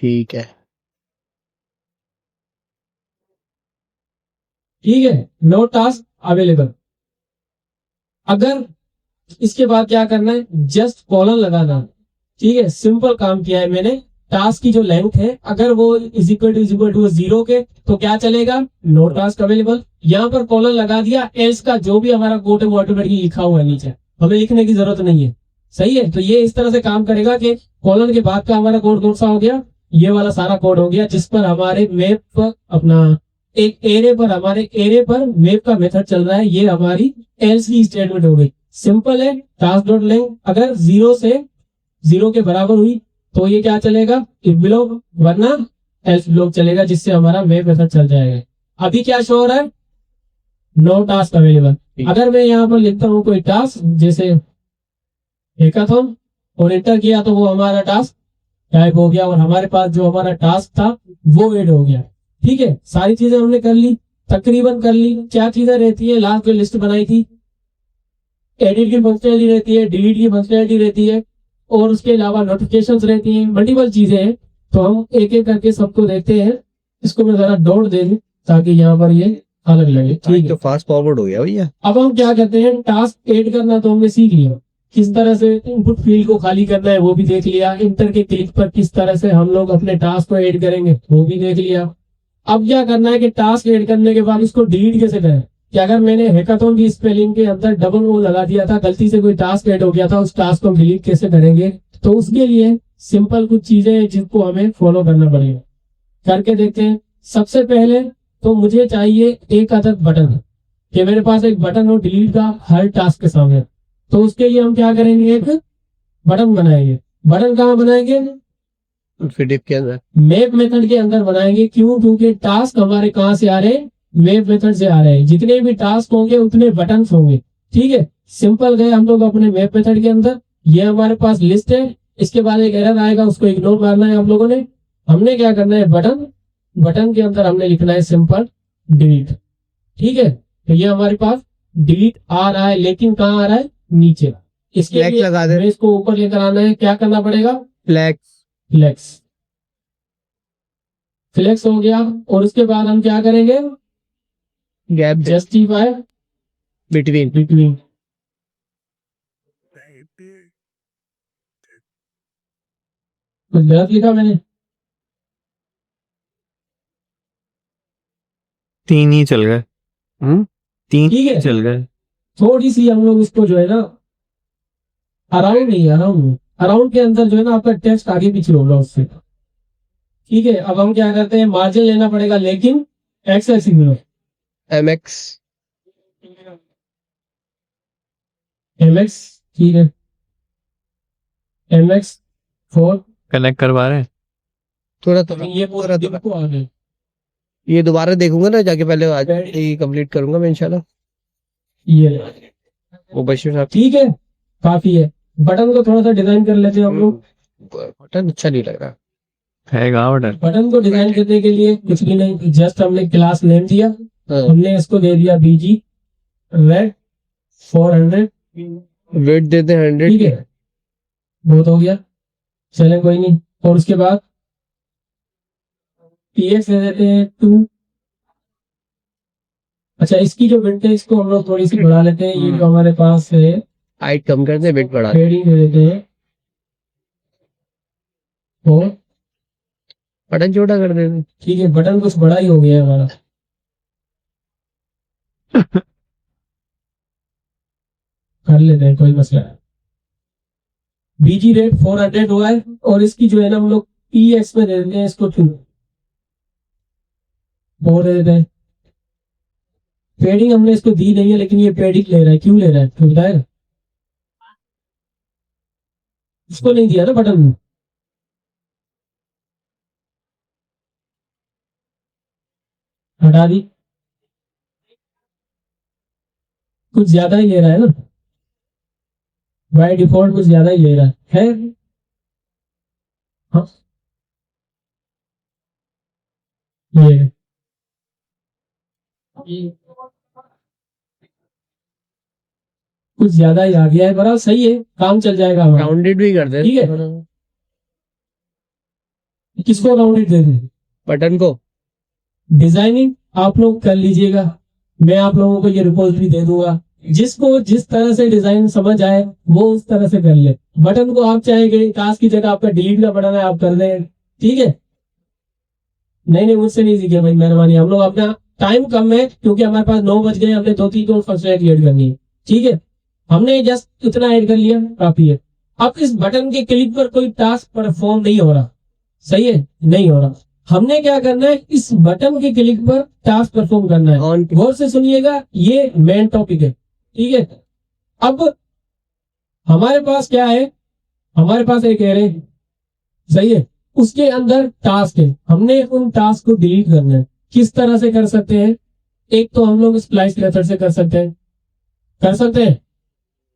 Speaker 2: ठीक है।
Speaker 1: ठीक है, नो टास्क अवेलेबल। अगर इसके बाद क्या करना है, जस्ट कॉलन लगाना है। ठीक है, सिंपल काम किया है मैंने। टास्क की जो लेंथ है, अगर वो इज इक्वल टू जीरो के, तो क्या चलेगा, नो टास्क अवेलेबल। यहाँ पर कॉलन लगा दिया, एल्स का जो भी हमारा कोड है वो ऑटोमेटिकली लिखा हुआ है नीचे, हमें लिखने की जरूरत नहीं है। सही है, तो ये इस तरह से काम करेगा कि कॉलन के बाद का हमारा कोड कौन सा हो गया, ये वाला सारा कोड हो गया, जिस पर हमारे मैप पर अपना एक एरे पर, हमारे एरे पर मैप का मेथड चल रहा है। ये हमारी एल्स की स्टेटमेंट हो गई। सिंपल है, टास्क डॉट लेंथ अगर जीरो के बराबर हुई तो ये क्या चलेगा, इफ ब्लॉक, वरना एल्स ब्लॉक चलेगा, जिससे हमारा वेब मेथड चल जाएगा। अभी क्या शो हो रहा है, नो टास्क अवेलेबल। अगर मैं यहाँ पर लिखता हूँ कोई टास्क, जैसे हैकाथॉन, और एंटर किया, तो वो हमारा टास्क टाइप हो गया, और हमारे पास जो हमारा टास्क था वो ऐड हो गया। ठीक है, सारी चीजें हमने कर ली, तकरीबन कर ली। क्या चीजें रहती है, लास्ट जो लिस्ट बनाई थी, एडिट की फंक्शनलिटी रहती है, डिलीट की फंक्शनलिटी रहती है, और उसके अलावा नोटिफिकेशंस रहती हैं, मल्टीपल चीजें हैं। तो हम एक एक करके सबको देखते हैं। इसको मैं जरा डॉट दे दूं ताकि यहाँ पर ये अलग लगे। ठीक
Speaker 2: तो
Speaker 1: है,
Speaker 2: फास्ट फॉरवर्ड हो गया भैया।
Speaker 1: अब हम क्या करते हैं, टास्क ऐड करना तो हमने सीख लिया, किस तरह से इनपुट फील्ड को खाली करना है वो भी देख लिया, इंटर के क्लिक पर किस तरह से हम लोग अपने टास्क को ऐड करेंगे वो भी देख लिया। अब क्या करना है कि टास्क ऐड करने के बाद उसको डिलीट कैसे करें, कि अगर मैंने हैकाथॉन की स्पेलिंग के अंदर डबल ओ लगा दिया था, गलती से कोई टास्क ऐड हो गया था, उस टास्क को डिलीट कैसे करेंगे। तो उसके लिए सिंपल कुछ चीजें हैं जिनको हमें फॉलो करना पड़ेगा, करके देखते हैं। सबसे पहले तो मुझे चाहिए एक अदद बटन, कि मेरे पास एक बटन हो डिलीट का हर टास्क के सामने। तो उसके लिए हम क्या करेंगे, एक बटन बनाएंगे। बटन कहाँ बनाएंगे,
Speaker 2: फिर डिप के अंदर।
Speaker 1: मैप मेथड के अंदर बनाएंगे। क्यों, क्योंकि टास्क हमारे कहाँ से आ रहे हैं, मैप मेथड से आ रहे हैं। जितने भी टास्क होंगे उतने बटन होंगे। ठीक है, सिंपल गए हम लोग अपने मैप मेथड के अंदर, ये हमारे पास लिस्ट है। इसके बाद एक एरर आएगा, उसको इग्नोर मारना है आप लोगों ने। हमने क्या करना है, बटन, बटन के अंदर हमने लिखना है सिंपल डिलीट। ठीक है, तो ये हमारे पास डिलीट आ रहा है, लेकिन कहाँ आ रहा है, नीचे। इसके
Speaker 2: फ्लैग
Speaker 1: लिए
Speaker 2: लगा दे।
Speaker 1: हमें इसको ऊपर लेकर आना है। क्या करना पड़ेगा,
Speaker 2: फ्लैग।
Speaker 1: फ्लेक्स। फ्लेक्स हो गया, और उसके बाद हम क्या करेंगे,
Speaker 2: गैप
Speaker 1: जस्टिफाई
Speaker 2: बिटवीन।
Speaker 1: बिटवीन। कुछ गलत लिखा मैंने,
Speaker 3: 3 ही चल गए।
Speaker 2: हम्म
Speaker 3: 3
Speaker 1: ठीक है।
Speaker 3: चल गए।
Speaker 1: थोड़ी सी हम लोग इसको जो है ना, अराउंड नहीं, अराउंड, अराउंड के अंदर जो है ना आपका टेक्स्ट आगे पीछे होगा उससे। ठीक है, अब हम क्या करते हैं, मार्जिन लेना पड़ेगा, लेकिन एक्स एक्सिस में
Speaker 2: MX।
Speaker 1: MX। ठीक है, MX 4।
Speaker 3: कनेक्ट करवा रहे हैं।
Speaker 2: थोड़ा थोड़ा
Speaker 1: ये पूरा दिन को आ गए।
Speaker 2: ये दोबारा देखूंगा ना जाके, पहले आज ही कंप्लीट करूंगा मैं इंशाल्लाह।
Speaker 1: ये
Speaker 2: वो बशीर साहब।
Speaker 1: ठीक है, काफी है। बटन को थोड़ा सा डिजाइन कर लेते हैं हम लोग।
Speaker 2: बटन अच्छा नहीं लग रहा।
Speaker 3: है गावडर।
Speaker 1: बटन को डिजाइन करने के लिए कुछ भी नहीं, जस्ट हमने क्लास नेम दिया,
Speaker 2: हाँ।
Speaker 1: हमने इसको दे दिया BG रेड 400।
Speaker 2: वेट देते हैं 100।
Speaker 1: ठीक है, बहुत हो गया, चले कोई नहीं। और उसके बाद PX दे देते हैं 2। अच्छा, इसकी जो विड्थ है इसको हम लोग थोड़ी सी बढ़ा लेते हैं। ये जो हमारे पास है,
Speaker 2: हाइट कम कर दे, वेट बढ़ा दे।
Speaker 1: शेडिंग दे देते हैं, और
Speaker 2: बटन छोटा कर दे।
Speaker 1: ठीक है, बटन कुछ बड़ा ही हो गया है हमारा। कर लेते हैं, कोई मसला नहीं। BG रेट 400 हुआ है, और इसकी जो है ना हम लोग PX में दे देते हैं इसको 2। और दे देते हैं, पेडिंग हमने इसको दी नहीं है, लेकिन ये पेडिंग ले रहा है। क्यों ले रहा है, तो बताएगा। इसको नहीं दिया ना बटन में, हटा दी, कुछ ज्यादा ही ले रहा है ना, बाय डिफॉल्ट कुछ ज्यादा ही ले रहा है। हाँ, ये कुछ ज्यादा ही आ गया है, बड़ा सही है, काम चल जाएगा हमारा।
Speaker 2: राउंडेड भी कर दे
Speaker 1: ठीक है। किसको राउंडेड दे दें?
Speaker 2: बटन को।
Speaker 1: डिजाइनिंग आप लोग कर लीजिएगा, मैं आप लोगों को ये रिपोर्ट भी दे दूंगा, जिसको जिस तरह से डिजाइन समझ आए वो उस तरह से कर ले। बटन को आप चाहेंगे टास्क की जगह आपका डिलीट का बटन है, आप कर दें, ठीक है। नहीं मुझसे नहीं सीखे भाई, मेहरबानी, हम लोग अपना टाइम कम है क्योंकि हमारे पास 9 बज गए, हमने 2-3 और फंक्शनैलिटी ऐड करनी है, ठीक है। हमने जस्ट इतना ऐड कर लिया, काफी है। अब इस बटन के क्लिक पर कोई टास्क परफॉर्म नहीं हो रहा, सही है, नहीं हो रहा। हमने क्या करना है, इस बटन के क्लिक पर टास्क परफॉर्म करना है।
Speaker 2: ऑन
Speaker 1: गौर से सुनिएगा, ये मेन टॉपिक है, ठीक है। अब हमारे पास क्या है, हमारे पास एक एरे, सही है, उसके अंदर टास्क है, हमने उन टास्क को डिलीट करना है। किस तरह से कर सकते हैं? एक तो हम लोग स्प्लाइस मेथड से कर सकते हैं, कर सकते हैं।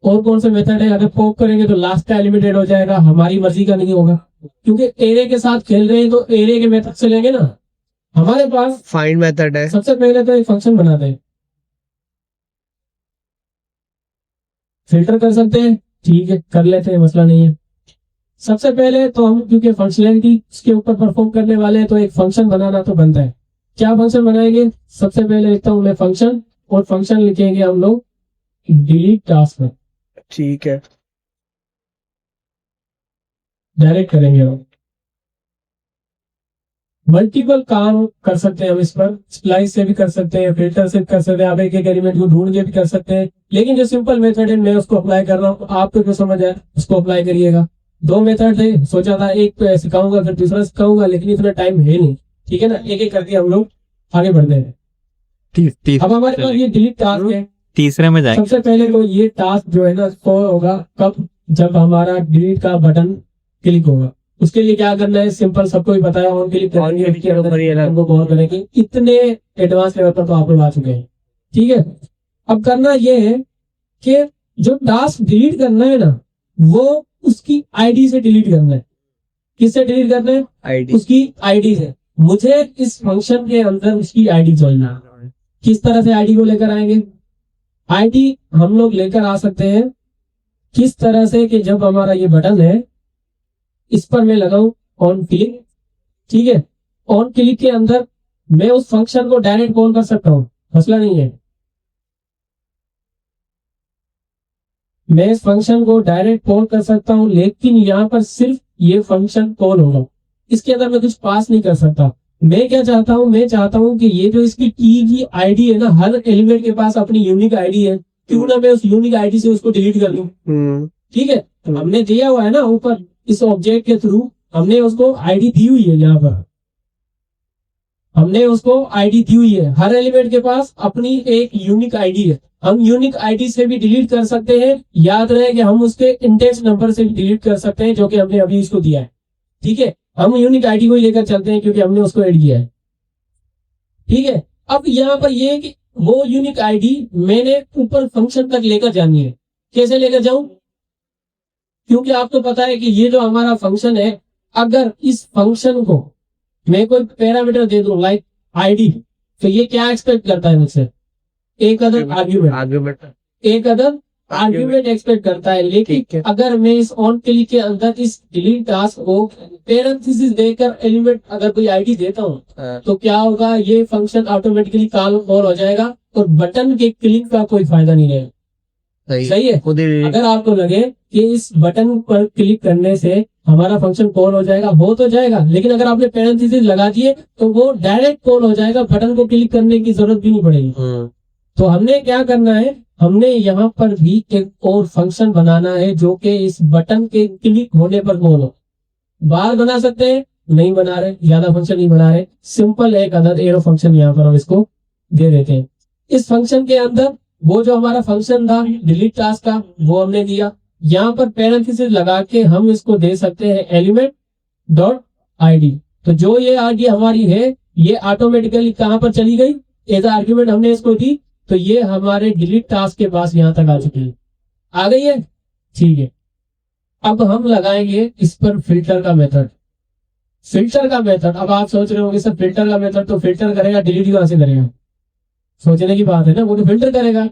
Speaker 1: और कौन सा मेथड है? अगर पॉप करेंगे तो लास्ट का एलिमेंट ऐड हो जाएगा, हमारी मर्जी का नहीं होगा, क्योंकि एरे के साथ खेल रहे हैं तो एरे के मेथड से लेंगे ना। हमारे पास
Speaker 2: फाइंड मेथड है।
Speaker 1: सबसे पहले तो एक फंक्शन बनाते हैं, फिल्टर कर सकते हैं, ठीक है, कर लेते हैं, मसला नहीं है। सबसे पहले तो हम क्योंकि फंक्शनैलिटी के ऊपर परफॉर्म करने वाले हैं तो एक फंक्शन बनाना तो बनता है। क्या फंक्शन बनाएंगे? सबसे पहले लिखता हूं मैं फंक्शन, और फंक्शन लिखेंगे हम लोग डिलीट टास्क में,
Speaker 2: ठीक है।
Speaker 1: डायरेक्ट करेंगे हम। मल्टीपल काम कर सकते हैं हम इस पर, स्प्लाइस से भी कर सकते हैं, फिल्टर से कर सकते हैं, आप एक एक एलिमेंट को ढूंढ के भी कर सकते हैं। लेकिन जो सिंपल मेथड है मैं उसको अप्लाई कर रहा हूँ, आपको जो समझ आए उसको अप्लाई करिएगा। 2 मेथड थे, सोचा था एक तो सिखाऊंगा फिर दूसरा सिखाऊंगा, लेकिन इतना टाइम है नहीं, ठीक है ना, एक एक करके हम लोग आगे बढ़ते हैं। अब हमारे पास ये डिलीट टास्क है,
Speaker 3: तीसरे में जाएंगे।
Speaker 1: सबसे पहले तो ये टास्क जो है ना वो होगा कब, जब हमारा डिलीट का बटन क्लिक होगा। उसके लिए क्या करना है, सिंपल, सबको ही पता है, ऑन क्लिक करेंगे, उसके अंदर हमको बहुत करेंगे, इतने एडवांस लेवल पर तो आप लोग आ चुके हैं, ठीक है। अब करना ये है कि जो टास्क डिलीट करना है ना वो उसकी आईडी से डिलीट करना है। किससे डिलीट करना है?
Speaker 2: आईडी।
Speaker 1: उसकी आईडी से। मुझे इस फंक्शन के अंदर उसकी आईडी चाहिए। किस तरह से आईडी को लेकर आएंगे? आईडी हम लोग लेकर आ सकते हैं किस तरह से कि जब हमारा ये बटन है इस पर मैं लगाऊं ऑन क्लिक, ठीक है। ऑन क्लिक के अंदर मैं उस फंक्शन को डायरेक्ट कॉल कर सकता हूं, मसला नहीं है। मैं इस फंक्शन को डायरेक्ट कॉल कर सकता हूं, लेकिन यहाँ पर सिर्फ ये फंक्शन कॉल होगा, इसके अंदर मैं कुछ पास नहीं कर सकता। मैं क्या चाहता हूं, मैं चाहता हूं कि ये जो इसकी की की आईडी है ना, हर एलिमेंट के पास अपनी यूनिक आईडी है, क्यों ना मैं उस यूनिक आईडी से उसको डिलीट कर दूं, ठीक है। हमने दिया हुआ है ना ऊपर इस ऑब्जेक्ट के थ्रू, हमने उसको आईडी दी हुई है, यहाँ पर हमने उसको आईडी दी हुई है, हर एलिमेंट के पास अपनी एक यूनिक आईडी है। हम यूनिक आईडी से भी डिलीट कर सकते हैं, याद रहे कि हम उसके इंडेक्स नंबर से भी डिलीट कर सकते हैं, जो कि हमने अभी इसको दिया है, ठीक है। हम यूनिक आईडी को ही लेकर चलते हैं क्योंकि हमने उसको ऐड किया है, ठीक है। अब यहाँ पर ये कि वो यूनिक आईडी मैंने ऊपर फंक्शन तक लेकर जानी है। कैसे लेकर जाऊं? क्योंकि आपको पता है कि ये जो हमारा फंक्शन है, अगर इस फंक्शन को मैं कोई पैरामीटर दे दूं लाइक आईडी, तो ये क्या एक्सपेक्ट करता है मुझसे? एक अदर आर्ग्यूमेंट, एक अदर आर्ग्यूमेंट एक्सपेक्ट करता है। लेकिन अगर मैं इस ऑन क्लिक के अंदर इस डिलीट टास्क को पैरेंथेसिस देकर एलिमेंट अगर कोई आईडी देता हूँ तो क्या होगा, ये फंक्शन ऑटोमेटिकली कॉल हो जाएगा और बटन के क्लिक का कोई फायदा नहीं रहेगा। सही है। अगर आपको लगे कि इस बटन पर क्लिक करने से हमारा फंक्शन कॉल हो जाएगा, हो तो जाएगा, लेकिन अगर आपने पैरेंथेसिस लगा दिए तो वो डायरेक्ट कॉल हो जाएगा, बटन को क्लिक करने की जरूरत भी नहीं पड़ेगी। तो हमने क्या करना है, हमने यहाँ पर भी एक और फंक्शन बनाना है जो कि इस बटन के क्लिक होने पर कॉल हो। बाहर बना सकते हैं, नहीं बना रहे, ज्यादा फंक्शन नहीं बना रहे, सिंपल एक अदर एरो फंक्शन यहाँ पर हम इसको दे देते हैं। इस फंक्शन के अंदर वो जो हमारा फंक्शन था डिलीट टास्क का वो हमने दिया, यहाँ पर पैरेंथेसिस लगा के हम इसको दे सकते हैं एलिमेंट डॉट आईडी। तो जो ये आईडी हमारी है ये ऑटोमेटिकली कहाँ पर चली गई, एज आर्ग्यूमेंट हमने इसको दी, तो ये हमारे डिलीट टास्क के पास यहाँ तक आ चुकी है, आ गई है, ठीक है। अब हम लगाएंगे इस पर फिल्टर का मेथड। फिल्टर का मेथड, अब आप सोच रहे होंगे सर फिल्टर का मेथड तो फिल्टर करेगा, डिलीट कहाँ से करेगा? सोचने की बात है ना, वो तो फिल्टर करेगा।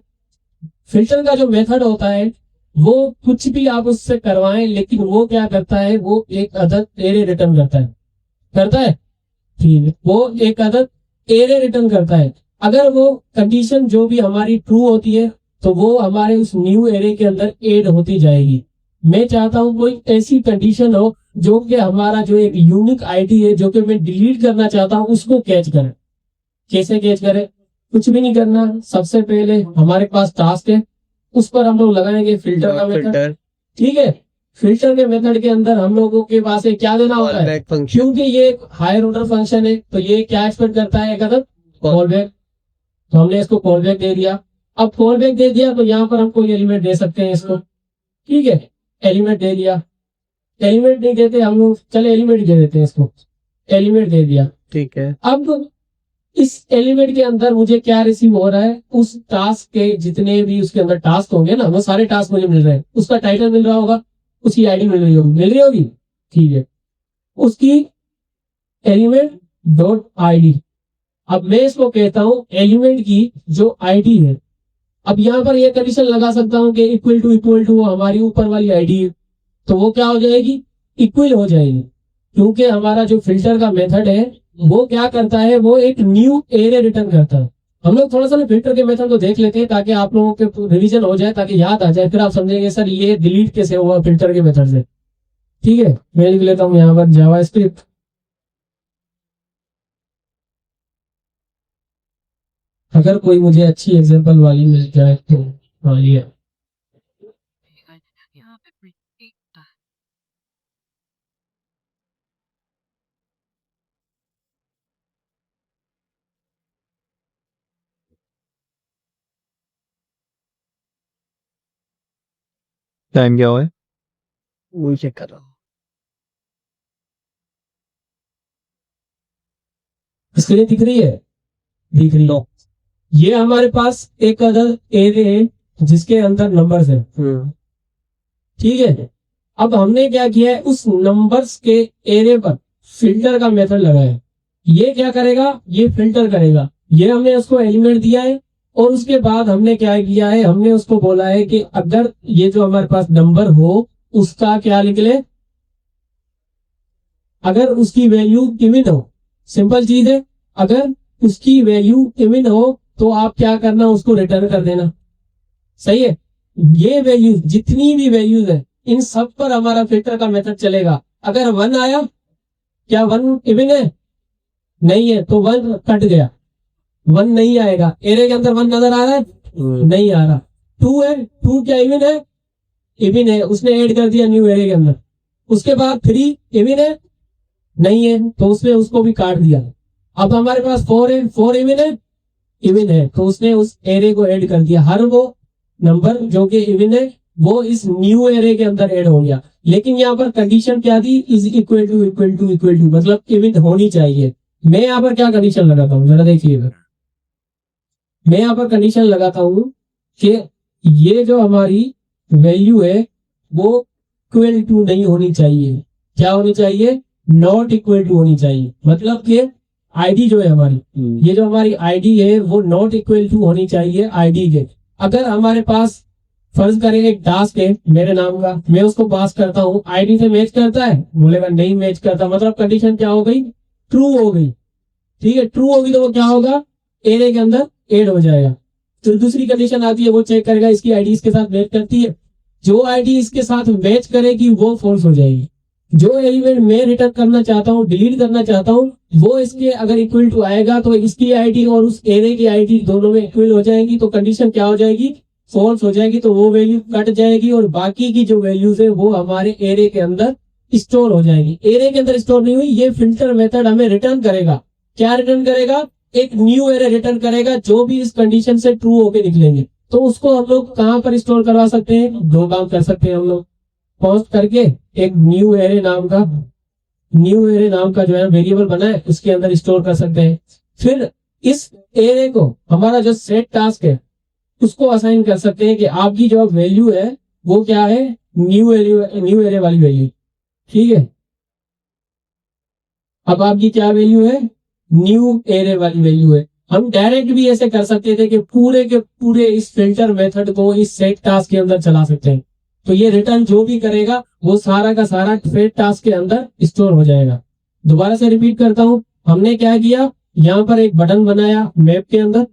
Speaker 1: फिल्टर का जो मेथड होता है वो कुछ भी आप उससे करवाएं, लेकिन वो क्या करता है, वो एक अदद एरे रिटर्न करता है। ठीक है, वो एक अदद एरे रिटर्न करता है। अगर वो कंडीशन जो भी हमारी ट्रू होती है तो वो हमारे उस न्यू एरे के अंदर ऐड होती जाएगी। मैं चाहता हूं कोई ऐसी कंडीशन हो जो कि हमारा जो एक यूनिक आईडी है जो कि मैं डिलीट करना चाहता हूं उसको कैच करे। कैसे कैच करे? कुछ भी नहीं करना, सबसे पहले हमारे पास टास्क है, उस पर हम लोग लगाएंगे फिल्टर का मेथड।
Speaker 2: फिल्टर
Speaker 1: ठीक है, फिल्टर के मेथड के अंदर हम लोगों के पास एक क्या देना होता है,
Speaker 2: बैक फंक्शन
Speaker 1: क्योंकि ये एक हायर ऑर्डर फंक्शन है तो ये क्या एक्सपेक्ट करता है, एक अदद कॉल बैक। तो हमने इसको कॉल बैक दे दिया। अब कॉल बैक दे दिया तो यहाँ पर हम कोई एलिमेंट दे सकते हैं इसको। ठीक है, एलिमेंट दे दिया। एलिमेंट नहीं देते हम लोग, चले एलिमेंट दे देते हैं इसको। एलिमेंट दे दिया।
Speaker 2: ठीक है।
Speaker 1: अब इस एलिमेंट के अंदर मुझे क्या रिसीव हो रहा है, उस टास्क के जितने भी उसके अंदर टास्क होंगे ना, वो सारे टास्क मुझे मिल रहे हैं। उसका टाइटल मिल रहा होगा, उसकी आईडी मिल रही होगी। ठीक है, उसकी एलिमेंट डॉट आईडी। अब मैं इसको कहता हूं एलिमेंट की जो आईडी है। अब यहाँ पर यह कंडीशन लगा सकता हूं कि इक्वल टू हमारी ऊपर वाली आईडी है, तो वो क्या हो जाएगी, इक्वल हो जाएगी। क्योंकि हमारा जो फिल्टर का मेथड है वो क्या करता है, वो एक न्यू एरे रिटर्न करता है। हम लोग थोड़ा सा ना फिल्टर के मेथड को देख लेते हैं ताकि आप लोगों के रिवीजन हो जाए, ताकि याद आ जाए, फिर आप समझेंगे सर ये डिलीट कैसे हुआ फिल्टर के मेथड से। ठीक है, मैं लिख लेता हूँ यहाँ पर जावा स्क्रिप्ट। अगर कोई मुझे अच्छी एग्जांपल वाली मिल जाए तो। हाँ ये
Speaker 3: टाइम क्या हुआ है?
Speaker 2: वही चेक कर रहा हूँ।
Speaker 1: स्क्रीन दिख रही है? दिख रही है। ये हमारे पास एक अदर एरे है जिसके अंदर नंबर्स है। ठीक है, अब हमने क्या किया है, उस नंबर्स के एरे पर फिल्टर का मेथड लगाया। ये क्या करेगा, ये फिल्टर करेगा। ये हमने उसको एलिमेंट दिया है और उसके बाद हमने क्या किया है, हमने उसको बोला है कि अगर ये जो हमारे पास नंबर हो उसका क्या निकले, अगर उसकी वैल्यू इवन हो। सिंपल चीज है, अगर उसकी वैल्यू इवन हो तो आप क्या करना, उसको रिटर्न कर देना। सही है, ये वैल्यू जितनी भी वैल्यूज है इन सब पर हमारा फिल्टर का मेथड चलेगा। अगर 1 आया, क्या 1 इवन है? नहीं है, तो 1 कट गया, 1 नहीं आएगा। एरे के अंदर 1 नजर आ रहा है? नहीं आ रहा। 2 है, 2 क्या इवन है? इवन है, उसने ऐड कर दिया न्यू एरे के अंदर। उसके बाद 3 इवन है? नहीं है, तो उसने उसको भी काट दिया। अब हमारे पास 4 है, 4 इवन है? इवन है, तो उसने उस एरे को ऐड कर दिया। हर वो नंबर जो कि इवन है वो इस न्यू एरे के अंदर ऐड हो गया। लेकिन यहाँ पर कंडीशन क्या थी, इज इक्वल टू मतलब इवन होनी चाहिए। मैं यहाँ पर क्या कंडीशन लगाता हूँ जरा देखिएगा। मैं यहाँ पर कंडीशन लगाता हूँ कि ये जो हमारी वैल्यू है वो इक्वल टू नहीं होनी चाहिए। क्या होनी चाहिए, नॉट इक्वल टू होनी चाहिए। मतलब कि आईडी जो है हमारी, ये जो हमारी आईडी है वो नॉट इक्वल टू होनी चाहिए आईडी के। अगर हमारे पास फर्ज करें एक टास्क है मेरे नाम का, मैं उसको पास करता हूँ, आईडी से मैच करता है, बोलेगा नहीं मैच करता, मतलब कंडीशन क्या हो गई, ट्रू हो गई। ठीक है, ट्रू होगी तो वो क्या होगा, एरे के अंदर ऐड हो जाएगा। तो दूसरी कंडीशन आती है, वो चेक करेगा इसकी आईडी इसके साथ मैच करती है। जो आईडी इसके साथ मैच करेगी वो फॉल्स हो जाएगी। जो एलिमेंट मैं रिटर्न करना चाहता हूँ, डिलीट करना चाहता हूँ, वो इसके अगर इक्वल टू आएगा तो इसकी आईडी और उस एरे की आईडी दोनों में इक्वल हो जाएगी। तो कंडीशन क्या हो जाएगी, फॉल्स हो जाएगी। तो वो वैल्यू कट जाएगी और बाकी की जो वैल्यूज है वो हमारे एरे के अंदर स्टोर हो जाएगी। एरे के अंदर स्टोर नहीं हुई, ये फिल्टर मेथड हमें रिटर्न करेगा। क्या रिटर्न करेगा, एक न्यू एरे रिटर्न करेगा जो भी इस कंडीशन से ट्रू होके निकलेंगे। तो उसको हम लोग कहाँ पर स्टोर करवा सकते हैं, दो काम कर सकते हैं हम लोग। पोस्ट करके एक न्यू एरे नाम का जो है वेरिएबल बना है उसके अंदर स्टोर कर सकते हैं। फिर इस एरे को हमारा जो सेट टास्क है उसको असाइन कर सकते हैं कि आपकी जो वैल्यू है वो क्या है, न्यू एरे वाली वैल्यू। ठीक है, अब आपकी क्या वैल्यू है, न्यू एरे वाली वैल्यू है। हम डायरेक्ट भी ऐसे कर सकते थे कि पूरे के पूरे इस फिल्टर मेथड को इस सेट टास्क के अंदर चला सकते हैं। तो ये रिटर्न जो भी करेगा वो सारा का सारा सेट टास्क के अंदर स्टोर हो जाएगा। दोबारा से रिपीट करता हूं, हमने क्या किया, यहाँ पर एक बटन बनाया मैप के अंदर,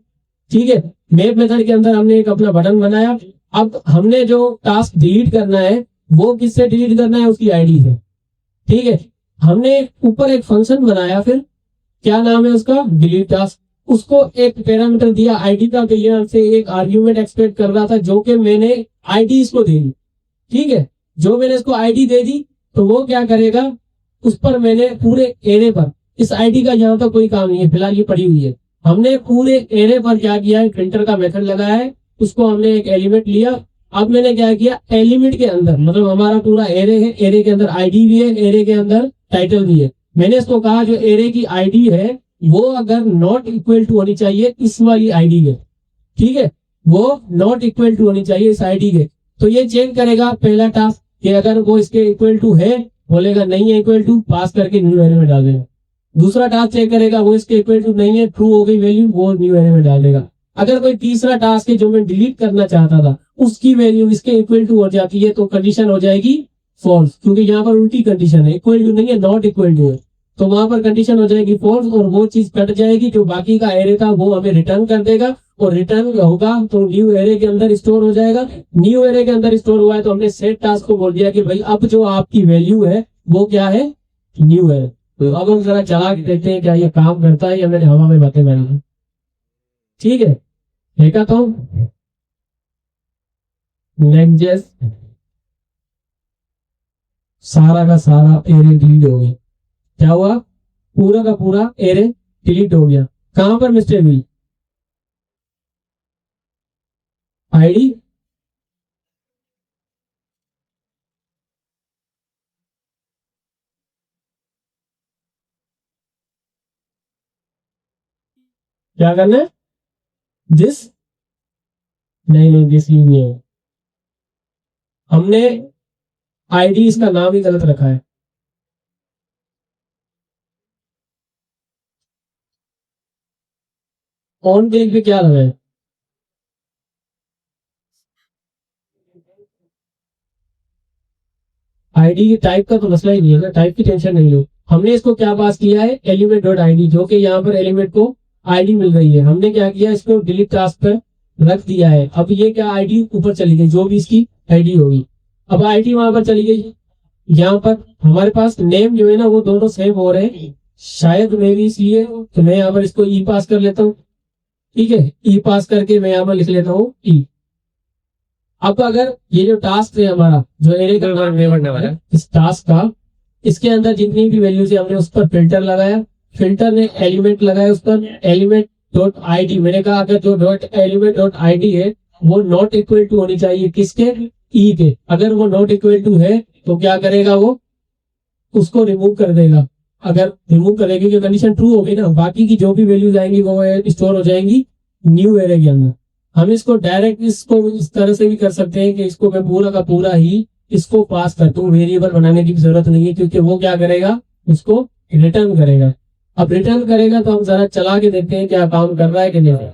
Speaker 1: ठीक है, मैप मेथड के अंदर हमने एक अपना बटन बनाया। अब हमने जो टास्क डिलीट करना है वो किससे डिलीट करना है, उसकी आईडी से, ठीक है। हमने ऊपर एक फंक्शन बनाया, फिर क्या नाम है उसका, डिलीट टास्क। उसको एक पैरामीटर दिया आईडी का, तो ये हमसे एक आर्ग्यूमेंट एक्सपेक्ट कर रहा था जो कि मैंने आईडी इसको दे दी, ठीक है। जो मैंने इसको आईडी दे दी तो वो क्या करेगा, उस पर मैंने पूरे एरे पर, इस आईडी का यहाँ तक कोई काम नहीं है, फिलहाल ये पड़ी हुई है। हमने पूरे एरे पर क्या किया है, फिल्टर का मेथड लगाया है, उसको हमने एक एलिमेंट लिया। अब मैंने क्या किया, एलिमेंट के अंदर, मतलब हमारा पूरा एरे है, एरे के अंदर आईडी भी है, एरे के अंदर टाइटल भी है। मैंने इसको कहा जो एरे की आईडी है वो अगर नॉट इक्वल टू होनी चाहिए इस वाली आईडी के, ठीक है, वो नॉट इक्वल टू होनी चाहिए इस आईडी के। तो ये चेक करेगा पहला टास्क कि अगर वो इसके इक्वल टू है, बोलेगा नहीं है इक्वल टू, पास करके न्यू एरे में डाल देगा। दूसरा टास्क चेक करेगा वो इसके इक्वल टू नहीं है, ट्रू हो गई वैल्यू, वो न्यू एरे में डाल देगा। अगर कोई तीसरा टास्क है जो मैं डिलीट करना चाहता था उसकी वैल्यू इसके इक्वल टू हो जाती है तो कंडीशन हो जाएगी फॉल्स, क्योंकि यहाँ पर उल्टी कंडीशन है, इक्वल टू नहीं है, नॉट इक्वल टू है, तो वहां पर कंडीशन हो जाएगी फॉल्स और वो चीज कट जाएगी। जो बाकी का एरे था वो हमें रिटर्न कर देगा और रिटर्न होगा तो न्यू एरे के अंदर स्टोर हो जाएगा। न्यू एरे के अंदर स्टोर हुआ है तो हमने सेट टास्क को बोल दिया कि भाई अब जो आपकी वैल्यू है वो क्या है, न्यू है। तो अब हम जरा चला के देखते हैं क्या ये काम करता है या मैंने हवा में बातें मारी, ठीक है। देखा तो नेक्स्ट सारा का सारा एरे डिलीट हो गया। क्या हुआ, पूरा का पूरा एरे डिलीट हो गया। कहां पर मिस्टेक हुई, आईडी, क्या करना है, दिस, नहीं दिस यूज नहीं है, हमने आईडी इसका नाम ही गलत रखा है। ऑन पेज पे क्या लगा है, आईडी टाइप का तो मसला ही नहीं है ना, टाइप की टेंशन नहीं लो। हमने इसको क्या पास किया है, एलिमेंट डॉट आईडी, जो कि यहाँ पर एलिमेंट को आईडी मिल रही है। हमने क्या किया, इसको डिलीट टास्क पर रख दिया है। अब ये क्या, आईडी ऊपर चली गई, जो भी इसकी आईडी होगी। अब आईडी वहां पर चली गई, यहाँ पर हमारे पास नेम जो है ना वो दोनों सेम हो रहे हैं, शायद मे भी इसलिए। तो मैं यहाँ पर इसको ई पास कर लेता हूँ, ठीक है, ई पास करके मैं यहाँ पर लिख लेता हूँ ई। अब अगर ये जो टास्क है हमारा, जो एरे का बनने वाला है, इस टास्क का, इसके अंदर जितनी भी वैल्यूज है हमने उस पर फिल्टर लगाया, फिल्टर ने एलिमेंट लगाया उस पर, एलिमेंट डॉट आईडी। मैंने कहा अगर जो डॉट एलिमेंट डॉट आईडी है वो नॉट इक्वल टू होनी चाहिए किसके, ई के। अगर वो नॉट इक्वल टू है तो क्या करेगा, वो उसको रिमूव कर देगा। अगर रिमूव करेगी कि कंडीशन ट्रू होगी ना, बाकी की जो भी वैल्यूज आएंगी वो स्टोर हो जाएंगी न्यू एरे के अंदर। हम इसको डायरेक्ट इसको इस तरह से भी कर सकते हैं कि इसको मैं पूरा का पूरा ही इसको पास करता हूँ, वेरिएबल बनाने की जरूरत नहीं है, क्योंकि वो क्या करेगा, उसको रिटर्न करेगा। अब रिटर्न करेगा तो हम जरा चला के देखते हैं क्या काम कर रहा है कि नहीं।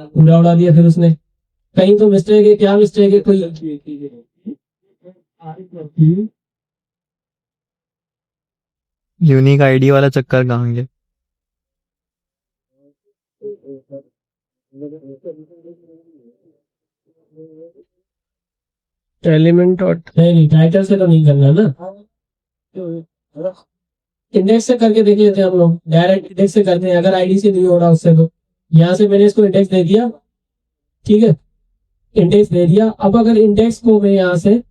Speaker 1: पूरा उड़ा दिया फिर उसने, कहीं तो मिस्टेक है, क्या मिस्टेक है, कोई
Speaker 3: यूनिक आईडी वाला चक्कर कहाँ गया?
Speaker 2: एलिमेंट और
Speaker 1: नहीं टाइटल से तो नहीं करना ना, इंडेक्स से करके देख लेते हैं हम लोग, डायरेक्ट इंडेक्स से करते हैं। अगर आईडी से नहीं हो रहा उससे तो यहाँ से मैंने इसको इंडेक्स दे दिया, ठीक है, इंडेक्स दे दिया। अब अगर इंडेक्स को मैं यहाँ से,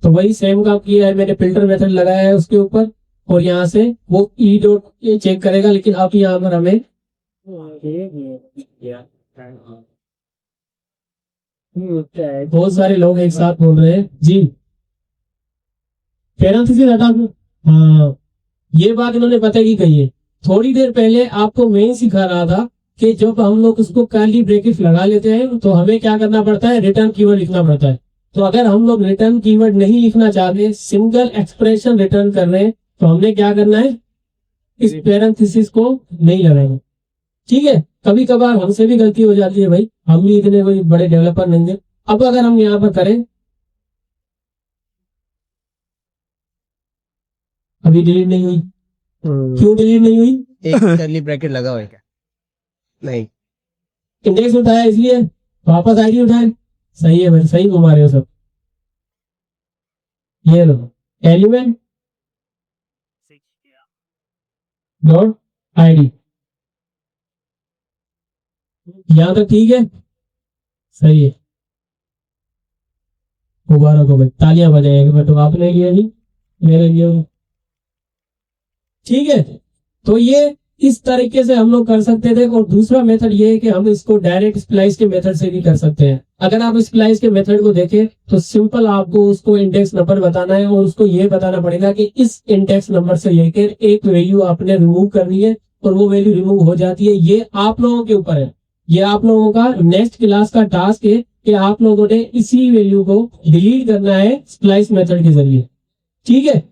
Speaker 1: तो वही सेम काम किया है मैंने, फिल्टर मेथड लगाया है उसके ऊपर, और यहाँ से वो ई डॉट ये चेक करेगा। लेकिन अब यहाँ पर हमें बहुत सारे लोग एक साथ बोल रहे हैं जी, पैरेंथेसिस हटा दो। हाँ, ये बात इन्होंने पता की कही है। थोड़ी देर पहले आपको मैं ही सिखा रहा था कि जब हम लोग उसको कर्ली ब्रैकेट लगा लेते हैं तो हमें क्या करना पड़ता है, रिटर्न कीवर्ड लिखना पड़ता है। तो अगर हम लोग रिटर्न कीवर्ड नहीं लिखना चाहते, सिंगल एक्सप्रेशन रिटर्न कर रहे हैं, तो हमने क्या करना है, इस पैरेंथेसिस को नहीं लगाएंगे। ठीक है, कभी कभार हमसे भी गलती हो जाती है भाई, हम भी इतने कोई बड़े डेवलपर नहीं है। अब अगर हम यहाँ पर करें, अभी डिलीट नहीं हुई, क्यों डिलीट नहीं हुई?
Speaker 2: एक कर्ली ब्रैकेट लगा हुआ है क्या? नहीं,
Speaker 1: इंडेक्स उठाया इसलिए, वापस आईडी उठाए। सही है भाई, सही घुमा रहे हो सब। ये लो, एलिमेंट डॉट आईडी, यहां तक ठीक है, सही है। मुबारक हो भाई, तालियां बजाएंगे, तो आपने किया नहीं, मेरे लिए। ठीक है, तो ये इस तरीके से हम लोग कर सकते थे। और दूसरा मेथड ये है कि हम इसको डायरेक्ट स्प्लाइस के मेथड से भी कर सकते हैं। अगर आप स्प्लाइस के मेथड को देखें तो सिंपल आपको उसको इंडेक्स नंबर बताना है और उसको ये बताना पड़ेगा कि इस इंडेक्स नंबर से लेकर एक वैल्यू आपने रिमूव करनी है, और वो वैल्यू रिमूव हो जाती है। ये आप लोगों के ऊपर है, ये आप लोगों का नेक्स्ट क्लास का टास्क है कि आप लोगों ने इसी वैल्यू को डिलीट करना है स्प्लाइस मेथड के जरिए। ठीक है,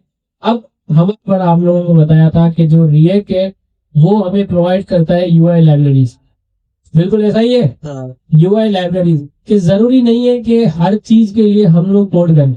Speaker 1: अब हम पर आप लोगों को बताया था कि जो रिएक्ट है वो हमें प्रोवाइड करता है यूआई लाइब्रेरीज। बिल्कुल ऐसा ही है, यूआई लाइब्रेरीज कि जरूरी नहीं है कि हर चीज के लिए हम लोग कोड करें,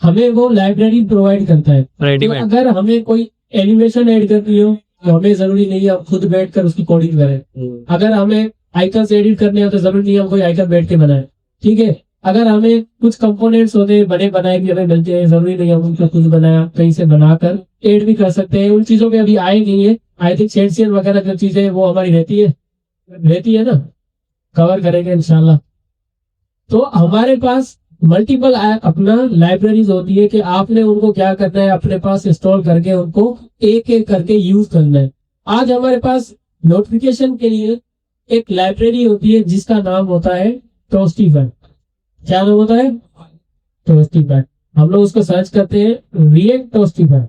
Speaker 1: हमें वो लाइब्रेरी प्रोवाइड करता है। तो अगर हमें कोई एनिमेशन ऐड करनी हो तो हमें जरूरी नहीं है हम खुद बैठ कर उसकी कोडिंग करें। अगर हमें आइकन्स एडिट करने हो तो जरूरी नहीं है हम कोई आइकन बैठ के बनाए। ठीक है, अगर हमें कुछ कंपोनेंट्स होते हैं बने बनाए भी हमें मिलते हैं, जरूरी नहीं हम उनको खुद बनाया, कहीं से बनाकर ऐड भी कर सकते हैं। उन चीजों पे अभी आए नहीं है, आई थिंक शेडशियन वगैरह जो चीजें वो हमारी रहती है ना, कवर करेंगे इंशाल्लाह। तो हमारे पास मल्टीपल अपना लाइब्रेरीज होती है कि आपने उनको क्या करना है, अपने पास इंस्टॉल करके उनको एक एक करके यूज करना है। आज हमारे पास नोटिफिकेशन के लिए एक लाइब्रेरी होती है जिसका नाम होता है टोस्टिफाई। क्या नाम होता है? टोस्टिफाई। हम लोग उसको सर्च करते हैं, रिएक्ट टोस्टिफाई।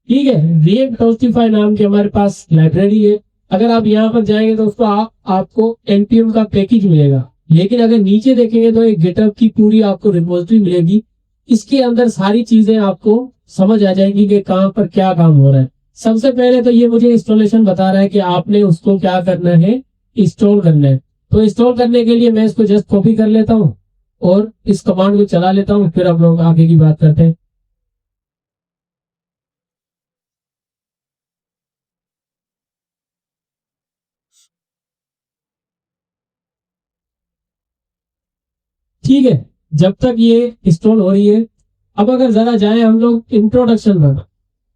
Speaker 1: ठीक है, रिएक्ट टोस्टिफाई नाम की हमारे पास लाइब्रेरी है। अगर आप यहाँ पर जाएंगे तो उसको आपको npm का पैकेज मिलेगा, लेकिन अगर नीचे देखेंगे तो एक गिटहब की पूरी आपको रिपोजिटरी मिलेगी। इसके अंदर सारी चीजें आपको समझ आ जाएंगी कि कहाँ पर क्या काम हो रहा है। सबसे पहले तो ये मुझे इंस्टॉलेशन बता रहा है कि आपने उसको क्या करना है, इंस्टॉल करना है। तो इंस्टॉल करने के लिए मैं इसको जस्ट कॉपी कर लेता हूँ और इस कमांड को चला लेता हूँ, फिर हम लोग आगे की बात करते हैं। ठीक है, जब तक ये इंस्टॉल हो रही है, अब अगर जरा जाए हम लोग इंट्रोडक्शन पर,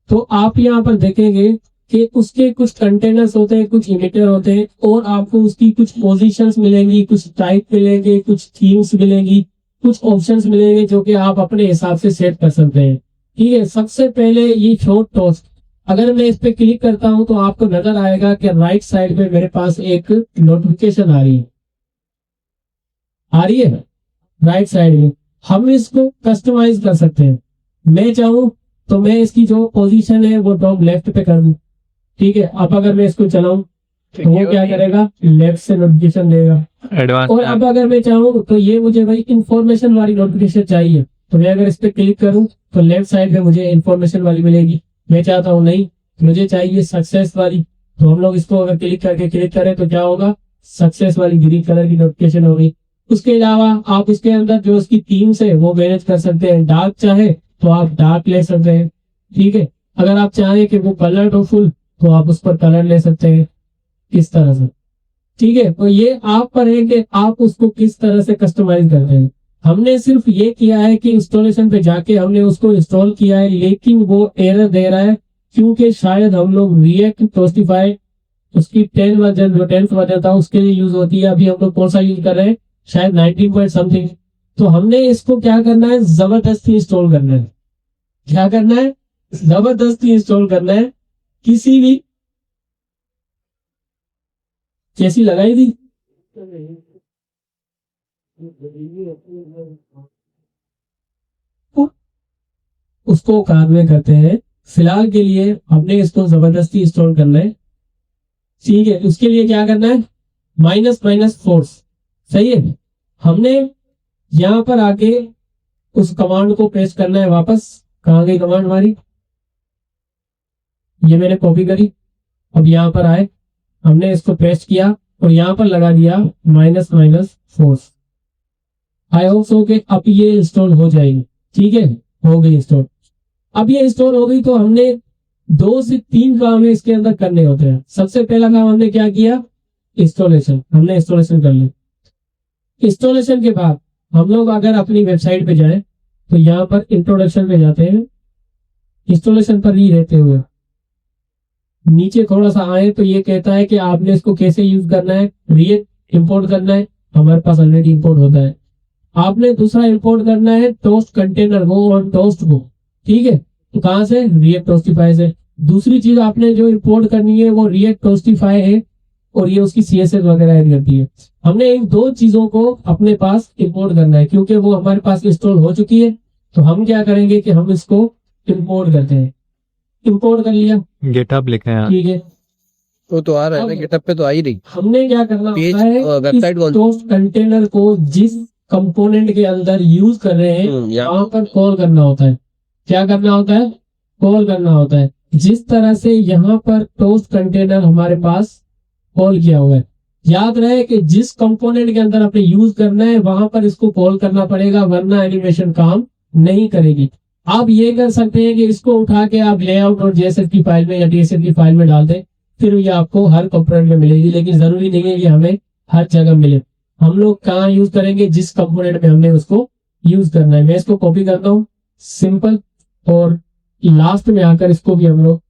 Speaker 1: तो आप यहाँ पर देखेंगे कि उसके कुछ कंटेनर्स होते हैं, कुछ इमिटर होते हैं, और आपको उसकी कुछ पोजीशंस मिलेंगी, कुछ टाइप मिलेंगे, कुछ थीम्स मिलेंगी, कुछ ऑप्शंस मिलेंगे जो कि आप अपने हिसाब से सेट कर सकते हैं। ठीक है, सबसे पहले ये शॉर्ट टॉस, अगर मैं इस पे क्लिक करता हूं तो आपको नजर आएगा कि राइट साइड पे मेरे पास एक नोटिफिकेशन आ रही है राइट साइड में। हम इसको कस्टमाइज कर सकते हैं। मैं चाहूं तो मैं इसकी जो पोजीशन है वो टॉप लेफ्ट पे कर दूं। ठीक है, अब अगर मैं इसको चलाऊं तो वो क्या करेगा, लेफ्ट से नोटिफिकेशन देगा।
Speaker 3: एडवांस
Speaker 1: और अब अगर मैं चाहूं तो ये मुझे भाई इंफॉर्मेशन वाली नोटिफिकेशन चाहिए, तो मैं अगर इस पे क्लिक करूं तो लेफ्ट साइड पे मुझे इंफॉर्मेशन वाली मिलेगी। मैं चाहता हूं नहीं, मुझे चाहिए सक्सेस वाली, तो हम लोग इसको अगर क्लिक करें तो क्या होगा, सक्सेस वाली ग्रीन कलर की नोटिफिकेशन होगी। उसके अलावा आप इसके अंदर जो उसकी थीम्स है वो मैनेज कर सकते हैं। डार्क चाहे तो आप डार्क ले सकते हैं। ठीक है, अगर आप चाहें कि वो कलर हो फुल तो आप उस पर कलर ले सकते हैं, इस तरह से। ठीक है, तो ये आप पर है कि आप उसको किस तरह से कस्टमाइज करते हैं। हमने सिर्फ ये किया है कि इंस्टॉलेशन पे जाके हमने उसको इंस्टॉल किया है, लेकिन वो एरर दे रहा है क्योंकि शायद हम लोग रिएक्ट टोस्टिफाई उसकी 10 वर्जन, जो 10th वर्जन था उसके लिए यूज होती है। अभी हम लोग कौन सा यूज कर रहे हैं, शायद 19 पॉइंट समथिंग। तो हमने इसको क्या करना है, जबरदस्ती इंस्टॉल करना है। क्या करना है, जबरदस्ती इंस्टॉल करना है। किसी भी कैसी लगाई थी, उसको काम में करते हैं। फिलहाल के लिए हमने इसको जबरदस्ती इंस्टॉल करना है। ठीक है, उसके लिए क्या करना है, माइनस फोर्स। सही है, हमने यहाँ पर आके उस कमांड को पेस्ट करना है वापस, कहाँ गई कमांड हमारी, ये मैंने कॉपी करी, अब यहाँ पर आए, हमने इसको पेस्ट किया और यहाँ पर लगा दिया -फोर्स। आई होप सो कि अब ये इंस्टॉल हो जाएगी। ठीक है, हो गई इंस्टॉल। अब ये इंस्टॉल हो गई तो हमने 2 से 3 काम इसके अंदर करने होते हैं। सबसे पहला काम हमने क्या किया, इंस्टॉलेशन। हमने इंस्टॉलेशन कर ली। इंस्टॉलेशन के बाद हम लोग अगर अपनी वेबसाइट पे जाएं तो यहाँ पर इंट्रोडक्शन पे जाते हैं, इंस्टॉलेशन पर ही रहते हुए नीचे थोड़ा सा आए तो ये कहता है कि आपने इसको कैसे यूज करना है। रिएक्ट इंपोर्ट करना है, हमारे पास ऑलरेडी इंपोर्ट होता है। आपने दूसरा इंपोर्ट करना है टोस्ट कंटेनर को और टोस्ट को। ठीक है, तो कहाँ से, रिएक्ट टोस्टिफाई से। दूसरी चीज आपने जो इंपोर्ट करनी है वो रिएक्ट टोस्टिफाई है और ये उसकी CSS वगैरह ऐड करती है। हमने इन 2 चीजों को अपने पास इंपोर्ट करना है क्योंकि वो हमारे पास इंस्टॉल हो चुकी है। तो हम क्या करेंगे कि हम इसको इंपोर्ट करते हैं। इंपोर्ट कर लिया,
Speaker 3: गिटहब लिखे हैं।
Speaker 1: ठीक है।
Speaker 2: वो तो आ रहा है ना,
Speaker 1: अब
Speaker 2: गिटहब पे तो आ ही रही।
Speaker 1: हमने क्या करना
Speaker 2: पेज,
Speaker 1: होता है,
Speaker 2: वेबसाइट
Speaker 1: इस
Speaker 2: कौन-
Speaker 1: टोस्ट कंटेनर को जिस कंपोनेंट के अंदर यूज कर रहे हैं वहां पर कॉल करना होता है। क्या करना होता है, कॉल करना होता है। जिस तरह से यहाँ पर टोस्ट कंटेनर हमारे पास कॉल किया हुआ है, याद रहे कि जिस कंपोनेंट के अंदर आपने यूज करना है वहां पर इसको कॉल करना पड़ेगा, वरना एनिमेशन काम नहीं करेगी। आप ये कर सकते हैं कि इसको उठा के आप लेआउट और JSF की फाइल में या DSF की फाइल में डाल दें, फिर ये आपको हर कंपोनेंट में मिलेगी। लेकिन जरूरी नहीं है कि हमें हर जगह मिले। हम लोग कहाँ यूज करेंगे, जिस कंपोनेंट में हमने उसको यूज करना है। मैं इसको कॉपी करता हूँ, सिंपल, और लास्ट में आकर इसको भी हम लोग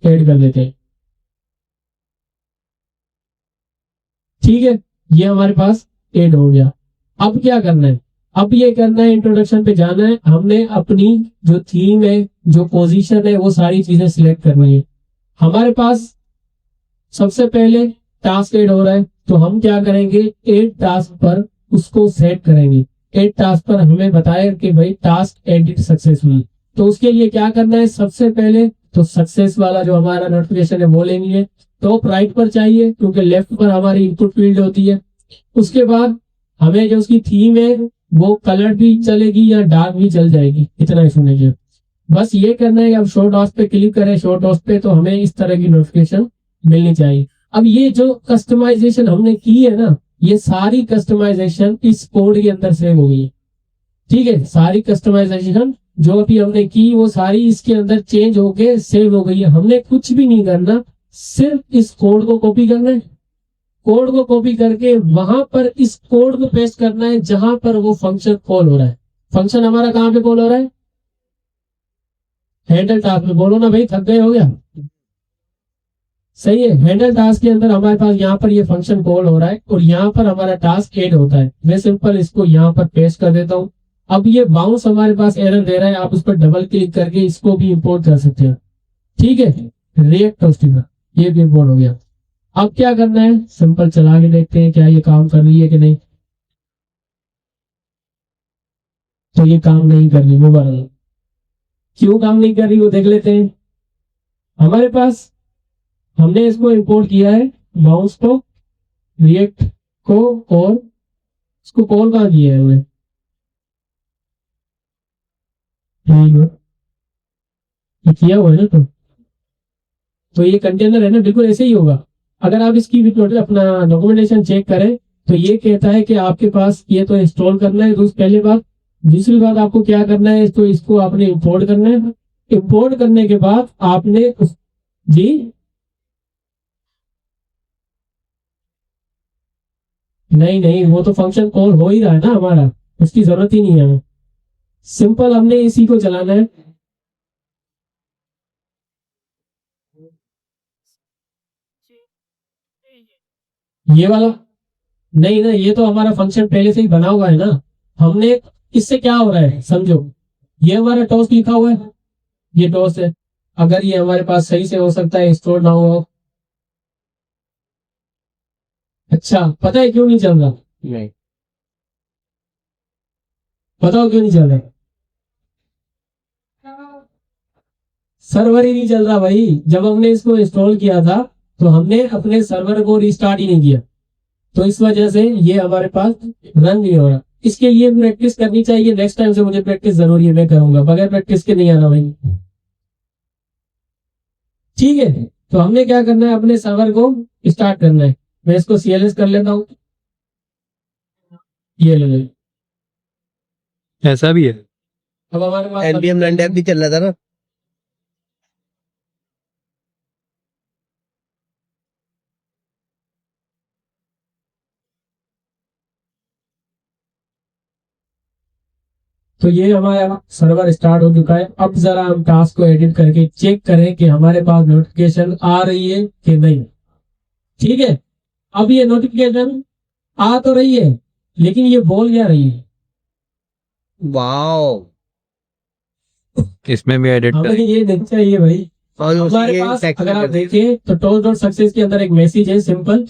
Speaker 1: ऐड कर देते हैं। ठीक है, ये हमारे पास ऐड हो गया। अब क्या करना है, अब ये करना है, इंट्रोडक्शन पे जाना है। हमने अपनी जो थीम है, जो पोजीशन है, वो सारी चीजें सिलेक्ट करनी है। हमारे पास सबसे पहले टास्क ऐड हो रहा है तो हम क्या करेंगे, ऐड टास्क पर उसको सेट करेंगे। ऐड टास्क पर हमें बताया कि भाई टास्क एडिट सक्सेसफुली, तो उसके लिए क्या करना है, सबसे पहले तो सक्सेस वाला जो हमारा नोटिफिकेशन है वो लेंगे। टॉप राइट पर चाहिए क्योंकि लेफ्ट पर हमारी इनपुट फील्ड होती है। उसके बाद हमें जो उसकी थीम है वो कलर भी चलेगी या डार्क भी चल जाएगी, इतना ही सुनेंगे। बस ये करना है। अब शो डॉट्स पे क्लिक करें, शो डॉट्स पे तो हमें इस तरह की नोटिफिकेशन मिलनी चाहिए। अब ये जो कस्टमाइजेशन हमने की है ना, ये सारी कस्टमाइजेशन इस कोड के अंदर सेव हो गई है। ठीक है, सारी कस्टमाइजेशन जो अभी हमने की वो सारी इसके अंदर चेंज होके सेव हो गई है। हमने कुछ भी नहीं करना, सिर्फ इस कोड को कॉपी करना है। कोड को कॉपी करके वहां पर इस कोड को पेस्ट करना है जहां पर वो फंक्शन कॉल हो रहा है। फंक्शन हमारा कहाँ पे कॉल हो रहा है, हैंडल टास्क में। बोलो ना भाई, थक गए हो गया, सही है। हैंडल टास्क के अंदर हमारे पास यहाँ पर ये फंक्शन कॉल हो रहा है और यहाँ पर हमारा टास्क ऐड होता है। मैं सिंपल इसको यहाँ पर पेस्ट कर देता हूँ। अब ये बाउंस हमारे पास एरर दे रहा है, आप उस पर डबल क्लिक करके इसको भी इंपोर्ट कर सकते हैं। ठीक है, रिएक्ट टोस्टिफाई, ये भी इंपोर्ट हो गया। अब क्या करना है, सिंपल चला के देखते हैं क्या ये काम कर रही है कि नहीं। तो ये काम नहीं कर रही, मोबाइल क्यों काम नहीं कर रही वो देख लेते हैं। हमारे पास हमने इसको इंपोर्ट किया है, माउस को, रिएक्ट को, और इसको कॉल कहाँ किया है हमने, ये किया हुआ है ना। तो ये कंटेनर है ना, बिल्कुल ऐसे ही होगा। अगर आप इसकी अपना डॉक्यूमेंटेशन चेक करें तो ये कहता है कि आपके पास ये तो इंस्टॉल करना है। तो पहली बात, दूसरी बात आपको क्या करना है, तो इसको आपने इंपोर्ट करना है। इंपोर्ट करने के बाद आपने जी नहीं, वो तो फंक्शन कॉल हो ही रहा है ना हमारा, उसकी जरूरत ही नहीं है हमें। सिंपल हमने इसी को चलाना है। ये वाला नहीं ना, ये तो हमारा फंक्शन पहले से ही बना हुआ है ना। हमने, इससे क्या हो रहा है समझो, ये हमारा टॉस लिखा हुआ है, ये टॉस है। अगर ये हमारे पास सही से हो सकता है स्टोर ना हो। अच्छा, पता है क्यों नहीं चल रहा,
Speaker 2: नहीं,
Speaker 1: बताओ क्यों नहीं चल रहा। सर्वर ही नहीं चल रहा भाई। जब हमने इसको इंस्टॉल किया था तो हमने अपने सर्वर को रिस्टार्ट ही नहीं किया, तो इस वजह से ये हमारे पास रन नहीं हो रहा। इसके लिए प्रैक्टिस करनी चाहिए। नेक्स्ट टाइम से मुझे प्रैक्टिस जरूरी है, मैं करूंगा, बगैर प्रैक्टिस के नहीं आना भाई। ठीक है, तो हमने क्या करना है, अपने सर्वर को स्टार्ट करना है। मैं इसको CLS कर लेता हूँ, ये ले लो।
Speaker 3: ऐसा भी है।
Speaker 1: अब हमारे पास
Speaker 2: एनपीएम रन टैब भी चल रहा था ना।
Speaker 1: तो ये हमारा सर्वर स्टार्ट हो चुका है। अब जरा हम टास्क को एडिट करके चेक करें कि हमारे पास नोटिफिकेशन आ रही है कि नहीं। ठीक है, अब ये नोटिफिकेशन आ तो रही है, लेकिन ये बोल क्या रही है?
Speaker 2: वाओ,
Speaker 3: इसमें भी एडिट
Speaker 1: हमें ये नहीं चाहिए भाई।
Speaker 2: और
Speaker 1: हमारे
Speaker 2: उसी के
Speaker 1: पास
Speaker 2: टेक्स्ट
Speaker 1: अगर आप
Speaker 2: कर दिया।
Speaker 1: देखें तो टॉस डॉट सक्सेस के अंदर एक मैसेज है सिंपल।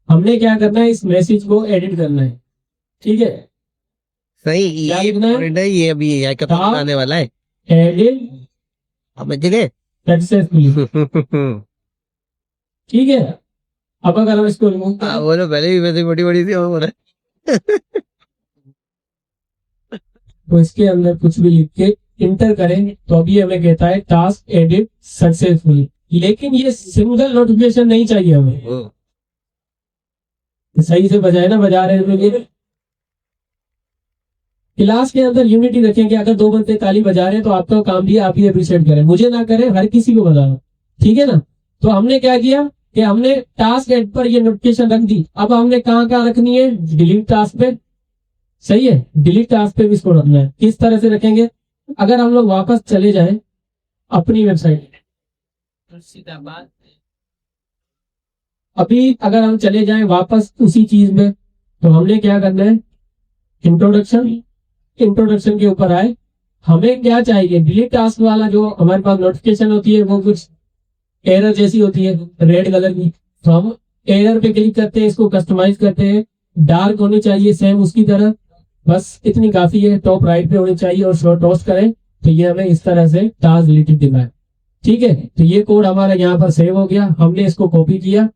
Speaker 1: हमने क्या करना है, इस मैसेज को एडिट करना है। ठीक है,
Speaker 2: सही,
Speaker 1: क्या
Speaker 2: ये
Speaker 1: लिखना है?
Speaker 2: पॉइंट है, ये अभी हैकाथॉन
Speaker 1: हाँ।
Speaker 2: आने वाला है।
Speaker 1: एडिट
Speaker 2: अब चले।
Speaker 1: सक्सेसफुली। ठीक है, अब अगर हम इसको रिमूव करें
Speaker 2: बोलो, पहले भी वैसे बड़ी बड़ी थी, और बोला
Speaker 1: तो इसके अंदर कुछ भी लिख के इंटर करें तो अभी हमें कहता है टास्क एडिट सक्सेसफुली। लेकिन ये सिंगल नोटिफिकेशन नहीं चाहिए हमें।
Speaker 2: ओ,
Speaker 1: सही से बजाए ना, बजा रहे हैं तो क्लास के अंदर यूनिटी रखें कि अगर 2 बंदे ताली बजा रहे हैं तो आपका काम भी आप ही अप्रिशिएट करें, मुझे ना करें, हर किसी को बताना। ठीक है ना। तो हमने क्या किया कि हमने टास्क एड पर ये नोटिफिकेशन रख दी। अब हमने कहाँ कहाँ रखनी है, डिलीट टास्क पे। सही है, डिलीट टास्क पे भी इसको रखना है। किस तरह से रखेंगे, अगर हम लोग वापस चले जाएं अपनी वेबसाइट, अभी अगर हम चले जाएं वापस उसी चीज में, तो हमने क्या करना है, इंट्रोडक्शन के ऊपर आए। हमें क्या चाहिए, डिलीट टास्क वाला जो हमारे पास नोटिफिकेशन होती है वो कुछ एरर जैसी होती है रेड कलर की। तो हम एरर पे क्लिक करते हैं, इसको कस्टमाइज करते हैं, डार्क होनी चाहिए सेम उसकी तरह, बस इतनी काफी है। टॉप राइट पे होनी चाहिए और शो टॉस्ट करें तो ये हमें इस तरह से टास्क डिलीटेड दिखाए। ठीक है, तो ये कोड हमारा यहाँ पर सेव हो गया। हमने इसको कॉपी किया।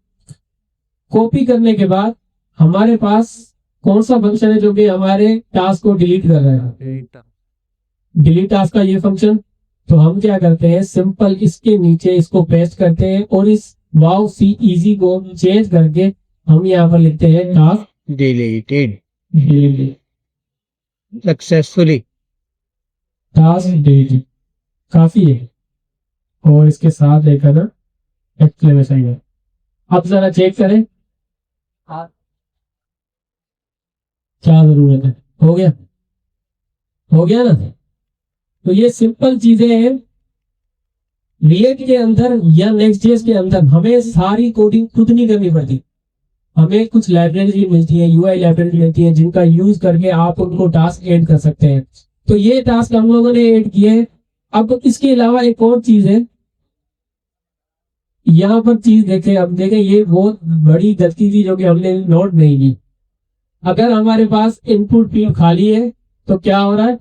Speaker 1: कॉपी करने के बाद हमारे पास कौन सा फंक्शन है जो कि हमारे टास्क को डिलीट कर रहा है, डिलीट टास्क का ये फंक्शन। तो हम क्या करते हैं, सिंपल इसके नीचे इसको पेस्ट करते हैं और इस वाव सी इजी को चेंज करके हम यहाँ पर लिखते हैं task
Speaker 2: deleted
Speaker 1: delete,
Speaker 2: successfully.
Speaker 1: Task delete काफी है। और इसके साथ लेकर ना एक्सक्लेमेशन है। अब जरा चेक करें क्या जरूरत है। हो गया, हो गया ना। तो ये सिंपल चीजें हैं। रिएक्ट के अंदर या नेक्स्ट.जेएस के अंदर हमें सारी कोडिंग खुद नहीं करनी पड़ती। हमें कुछ लाइब्रेरी मिलती है, यूआई लाइब्रेरी मिलती है, जिनका यूज करके आप उनको टास्क ऐड कर सकते हैं। तो ये टास्क हम लोगों ने ऐड किए। अब इसके अलावा एक और चीज है, यहाँ पर चीज देखें। अब देखें, ये बहुत बड़ी गलती थी जो कि हमने नोट नहीं की। अगर हमारे पास इनपुट फील्ड खाली है तो क्या हो रहा है,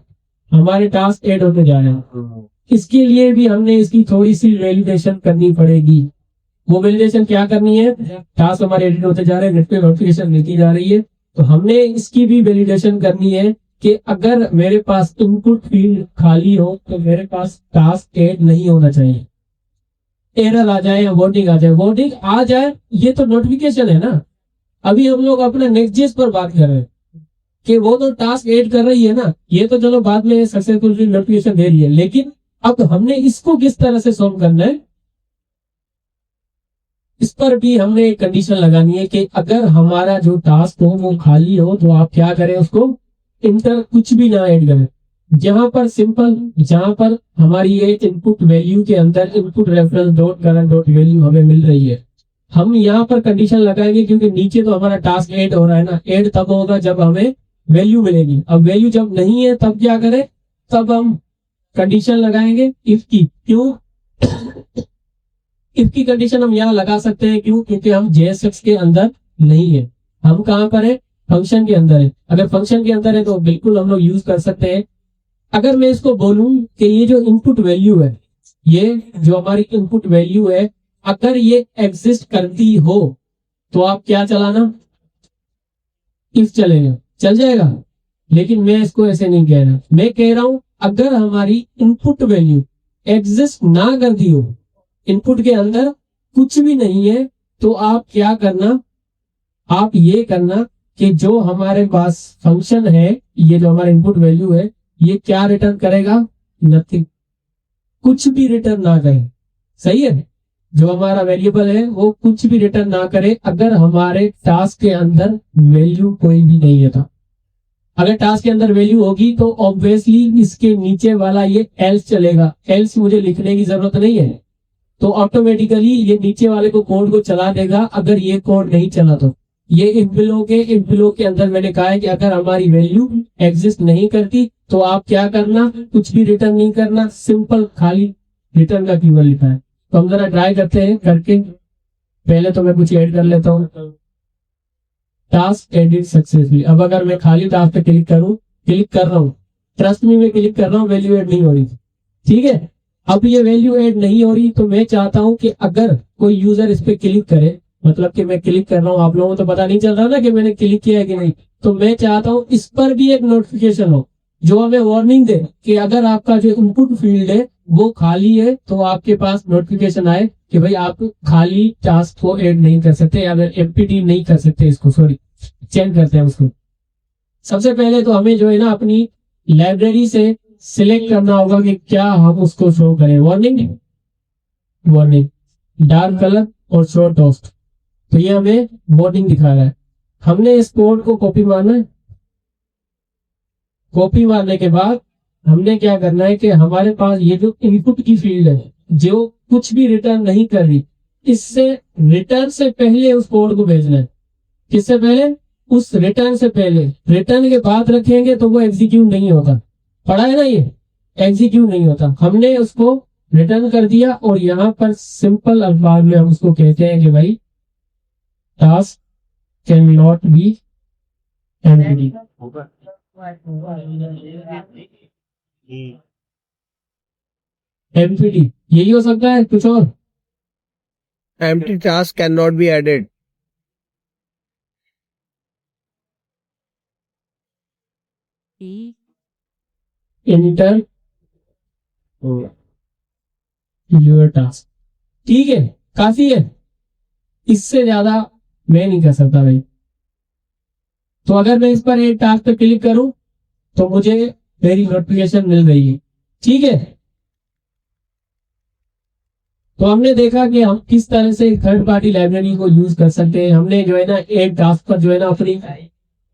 Speaker 1: हमारे टास्क ऐड होने जा रहे हैं। इसके लिए भी हमने इसकी थोड़ी सी वैलिडेशन करनी पड़ेगी। वो वैलिडेशन क्या करनी है, टास्क हमारे एडिट होते जा रहे हैं, नेट पे नोटिफिकेशन मिलती जा रही है, तो हमने इसकी भी वैलिडेशन करनी है कि अगर मेरे पास इनपुट फील्ड खाली हो तो मेरे पास टास्क ऐड नहीं होना चाहिए। एरर आ जाए या वार्निंग आ जाए, वार्निंग आ जाए ये तो नोटिफिकेशन है ना। अभी हम लोग अपने नेक्स्ट.जेएस पर बात कर रहे हैं कि वो तो टास्क ऐड कर रही है ना, ये तो चलो बाद में सक्सेसफुल नोटिफिकेशन दे रही है, लेकिन अब हमने इसको किस तरह से सॉल्व करना है, इस पर भी हमने एक कंडीशन लगानी है कि अगर हमारा जो टास्क हो वो खाली हो तो आप क्या करें, उसको इंटर कुछ भी ना ऐड करें। जहां पर सिंपल, जहां पर हमारी ये इनपुट वैल्यू के अंदर input reference dot current dot value हमें मिल रही है, हम यहाँ पर कंडीशन लगाएंगे, क्योंकि नीचे तो हमारा टास्क ऐड हो रहा है ना। ऐड तब होगा जब हमें वैल्यू मिलेगी। अब वैल्यू जब नहीं है तब क्या करें, तब हम कंडीशन लगाएंगे इफ की। क्यों इफ की कंडीशन हम यहाँ लगा सकते हैं, क्यों, क्योंकि हम JSX के अंदर नहीं है, हम कहाँ पर है, फंक्शन के अंदर है। अगर फंक्शन के अंदर है तो बिल्कुल हम लोग यूज कर सकते हैं। अगर मैं इसको बोलूं कि ये जो इनपुट वैल्यू है, ये जो हमारी इनपुट वैल्यू है, अगर ये एग्जिस्ट करती हो तो आप क्या चलाना, इफ चलेगा, चल जाएगा। लेकिन मैं इसको ऐसे नहीं कह रहा। मैं कह रहा हूं अगर हमारी इनपुट वैल्यू एग्जिस्ट ना करती हो, इनपुट के अंदर कुछ भी नहीं है, तो आप क्या करना, आप ये करना कि जो हमारे पास फंक्शन है, ये जो हमारा इनपुट वैल्यू है, ये क्या रिटर्न करेगा, नथिंग, कुछ भी रिटर्न ना करे। सही है, जो हमारा वेरिएबल है वो कुछ भी रिटर्न ना करे अगर हमारे टास्क के अंदर वैल्यू कोई भी नहीं है। तो अगर टास्क के अंदर वैल्यू होगी तो ऑब्वियसली इसके नीचे वाला ये एल्स चलेगा, एल्स मुझे लिखने की जरूरत नहीं है, तो ऑटोमेटिकली ये नीचे वाले को कोड को चला देगा। अगर ये कोड नहीं चला तो ये इफ बिलो के अंदर मैंने कहा है कि अगर हमारी वैल्यू एग्जिस्ट नहीं करती तो आप क्या करना, कुछ भी रिटर्न नहीं करना, सिंपल खाली रिटर्न का कीवर्ड लिखा है। तो हम जरा ट्राई करते हैं करके। पहले तो मैं कुछ ऐड कर लेता हूँ, टास्क एडिट सक्सेसफुली। अब अगर मैं खाली टास्क पे क्लिक करूं, क्लिक कर रहा हूं, ट्रस्ट मी मैं क्लिक कर रहा हूं, वैल्यू ऐड नहीं हो रही। ठीक है, अब ये वैल्यू ऐड नहीं हो रही तो मैं चाहता हूं कि अगर कोई यूजर इस पे क्लिक करे, मतलब कि मैं क्लिक कर रहा हूं, आप लोगों को तो पता नहीं चल रहा ना कि मैंने क्लिक किया है कि नहीं, तो मैं चाहता हूं इस पर भी एक नोटिफिकेशन हो जो हमें वार्निंग दे कि अगर आपका जो इनपुट फील्ड है वो खाली है, तो आपके पास नोटिफिकेशन आए कि भाई आप खाली टास्क को ऐड नहीं कर सकते या एमपीटी नहीं कर सकते, इसको सॉरी चेंज करते हैं उसको। सबसे पहले तो हमें जो है ना अपनी लाइब्रेरी से सिलेक्ट करना होगा कि क्या हम उसको शो करें। वार्निंग, वार्निंग, डार्क कलर और शो टोस्ट, तो ये हमें वार्निंग दिखा रहा है। हमने इस कोड को कॉपी मारना है। कॉपी मारने के बाद हमने क्या करना है कि हमारे पास ये जो इनपुट की फील्ड है जो कुछ भी रिटर्न नहीं कर रही, इससे रिटर्न से पहले उस कोड को भेजना है। किससे पहले, उस रिटर्न से पहले। रिटर्न के बाद रखेंगे तो वो एग्जीक्यूट नहीं होता, पढ़ा है ना, ये एग्जीक्यूट नहीं होता। हमने उसको रिटर्न कर दिया और यहाँ पर सिंपल अल्फाज में हम उसको कहते हैं कि भाई task can not be empty. Empty यही हो सकता है, कुछ और?
Speaker 2: empty task cannot be added.
Speaker 1: Inter your task, ठीक है, काफी है, इससे ज्यादा मैं नहीं कर सकता भाई। तो अगर मैं इस पर एक टास्क पे क्लिक करूं तो मुझे मेरी नोटिफिकेशन मिल रही है। ठीक है, तो हमने देखा कि हम किस तरह से थर्ड पार्टी लाइब्रेरी को यूज कर सकते हैं। हमने जो है ना एक टास्क पर जो है ना अपनी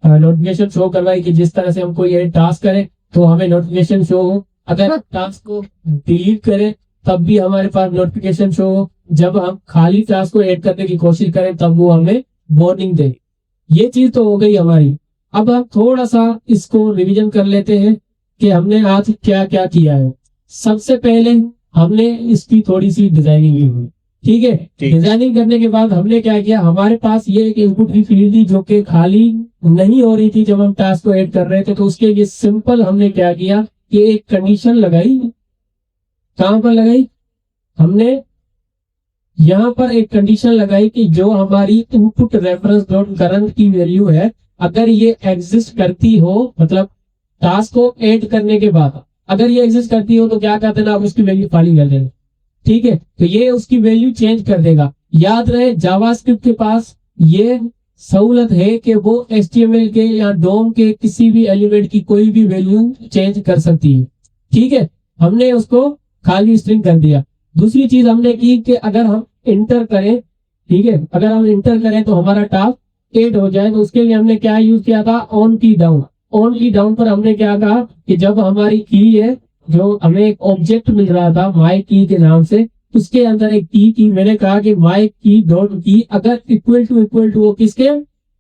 Speaker 1: नोटिफिकेशन शो करवाई कि जिस तरह से हम कोई एक टास्क करें तो हमें नोटिफिकेशन शो हो, अगर टास्क को डिलीट करें तब भी हमारे पास नोटिफिकेशन शो हो, जब हम खाली टास्क को ऐड करने की कोशिश करें तब वो हमें वार्निंग दे। ये चीज तो हो गई हमारी। अब हम थोड़ा सा इसको रिवीजन कर लेते हैं कि हमने आज क्या क्या किया है। सबसे पहले हमने इसकी थोड़ी सी डिजाइनिंग की हुई, ठीक है। डिजाइनिंग करने के बाद हमने क्या किया, हमारे पास ये एक इनपुट की फील्ड थी जो कि खाली नहीं हो रही थी जब हम टास्क को ऐड कर रहे थे, तो उसके लिए सिंपल हमने क्या किया कि एक कंडीशन लगाई। कहां पर लगाई, हमने यहाँ पर एक कंडीशन लगाई कि जो हमारी इनपुट रेफरेंस डॉट करंट की वैल्यू है, अगर ये एग्जिस्ट करती हो, मतलब टास्क को ऐड करने के बाद अगर ये एग्जिस्ट करती हो तो क्या कर देना, आप उसकी वैल्यू खाली कर देना। ठीक है, तो ये उसकी वैल्यू चेंज कर देगा। याद रहे जावास्क्रिप्ट के पास ये सहूलत है कि वो HTML के या डोम के किसी भी एलिमेंट की कोई भी वैल्यू चेंज कर सकती है। ठीक है, हमने उसको खाली स्ट्रिंग कर दिया। दूसरी चीज हमने की कि अगर हम इंटर करें, ठीक है, अगर हम इंटर करें तो हमारा टास्क 8 हो जाए, तो उसके लिए हमने क्या यूज किया था, on key down. On key down पर हमने क्या कहा कि जब हमारी की है, जो हमें एक ऑब्जेक्ट मिल रहा था माई की के नाम से, उसके अंदर एक की मैंने कहा कि माई की डॉट की अगर इक्वल टू वो किसके,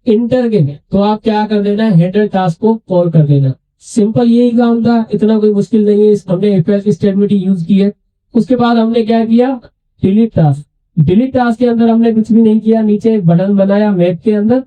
Speaker 1: इंटर के, तो आप क्या कर देना, हेडर टास्क को कॉल कर देना। सिंपल यही काम था, इतना कोई मुश्किल नहीं है। हमने इफ एल्स स्टेटमेंट यूज की है। उसके बाद हमने क्या किया, डिलीट टास्क। डिलीट टास्क के अंदर हमने कुछ भी नहीं किया, नीचे एक बटन बनाया मैप के अंदर।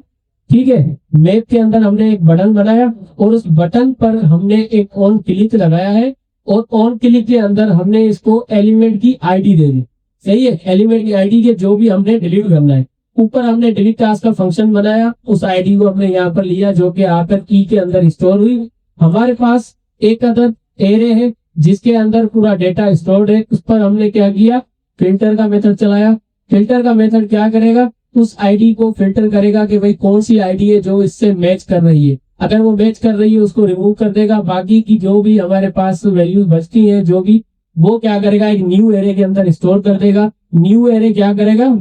Speaker 1: ठीक है, मैप के अंदर हमने एक बटन बनाया और उस बटन पर हमने एक ऑन क्लिक लगाया है, और ऑन क्लिक के अंदर हमने इसको एलिमेंट की आईडी दे दी। सही है, एलिमेंट की आईडी के जो भी हमने डिलीट करना है। ऊपर हमने डिलीट टास्क का फंक्शन बनाया, उस आईडी को हमने यहाँ पर लिया जो कि आकर की के अंदर स्टोर हुई, हमारे पास एक अदर एरे है जिसके अंदर पूरा डेटा स्टोर्ड है। उस पर हमने क्या किया, फिल्टर का मेथड चलाया। फिल्टर का मेथड क्या करेगा, उस आईडी को फिल्टर करेगा कि भाई कौन सी आईडी है जो इससे मैच कर रही है। अगर वो मैच कर रही है उसको रिमूव कर देगा। बाकी की जो भी हमारे पास वैल्यूज बचती है जो भी, वो क्या करेगा, एक न्यू एरे के अंदर स्टोर कर देगा। न्यू एरे क्या करेगा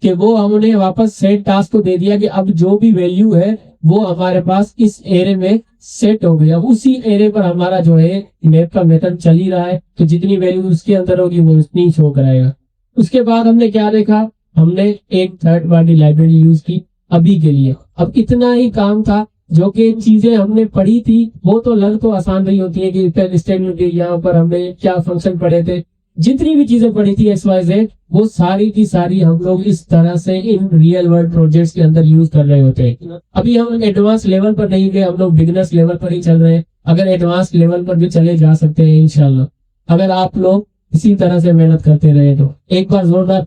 Speaker 1: कि वो हमने वापस सेट टास्क को दे दिया कि अब जो भी वैल्यू है वो हमारे पास इस एरे में सेट हो गई। अब उसी एरे पर हमारा जो है मैप का मेथड चल ही रहा है, तो जितनी वैल्यू उसके अंदर होगी वो उतनी शो कराएगा। उसके बाद हमने क्या देखा, हमने एक थर्ड पार्टी लाइब्रेरी यूज की अभी के लिए। अब इतना ही काम था, जो कि चीजें हमने पढ़ी थी वो तो लग तो आसान रही होती है कि पहले स्टेटमेंट यहाँ पर हमने क्या फंक्शन पढ़े थे, जितनी भी चीजें पढ़ी थी XYZ, वो सारी की सारी हम लोग इस तरह से इन रियल वर्ल्ड प्रोजेक्ट्स के अंदर यूज कर रहे होते हैं। अभी हम एडवांस लेवल पर नहीं गए, हम लोग बिगिनर्स लेवल पर ही चल रहे हैं। अगर एडवांस लेवल पर भी चले जा सकते हैं इंशाल्लाह, अगर आप लोग इसी तरह से मेहनत करते रहे तो। एक बार जोरदार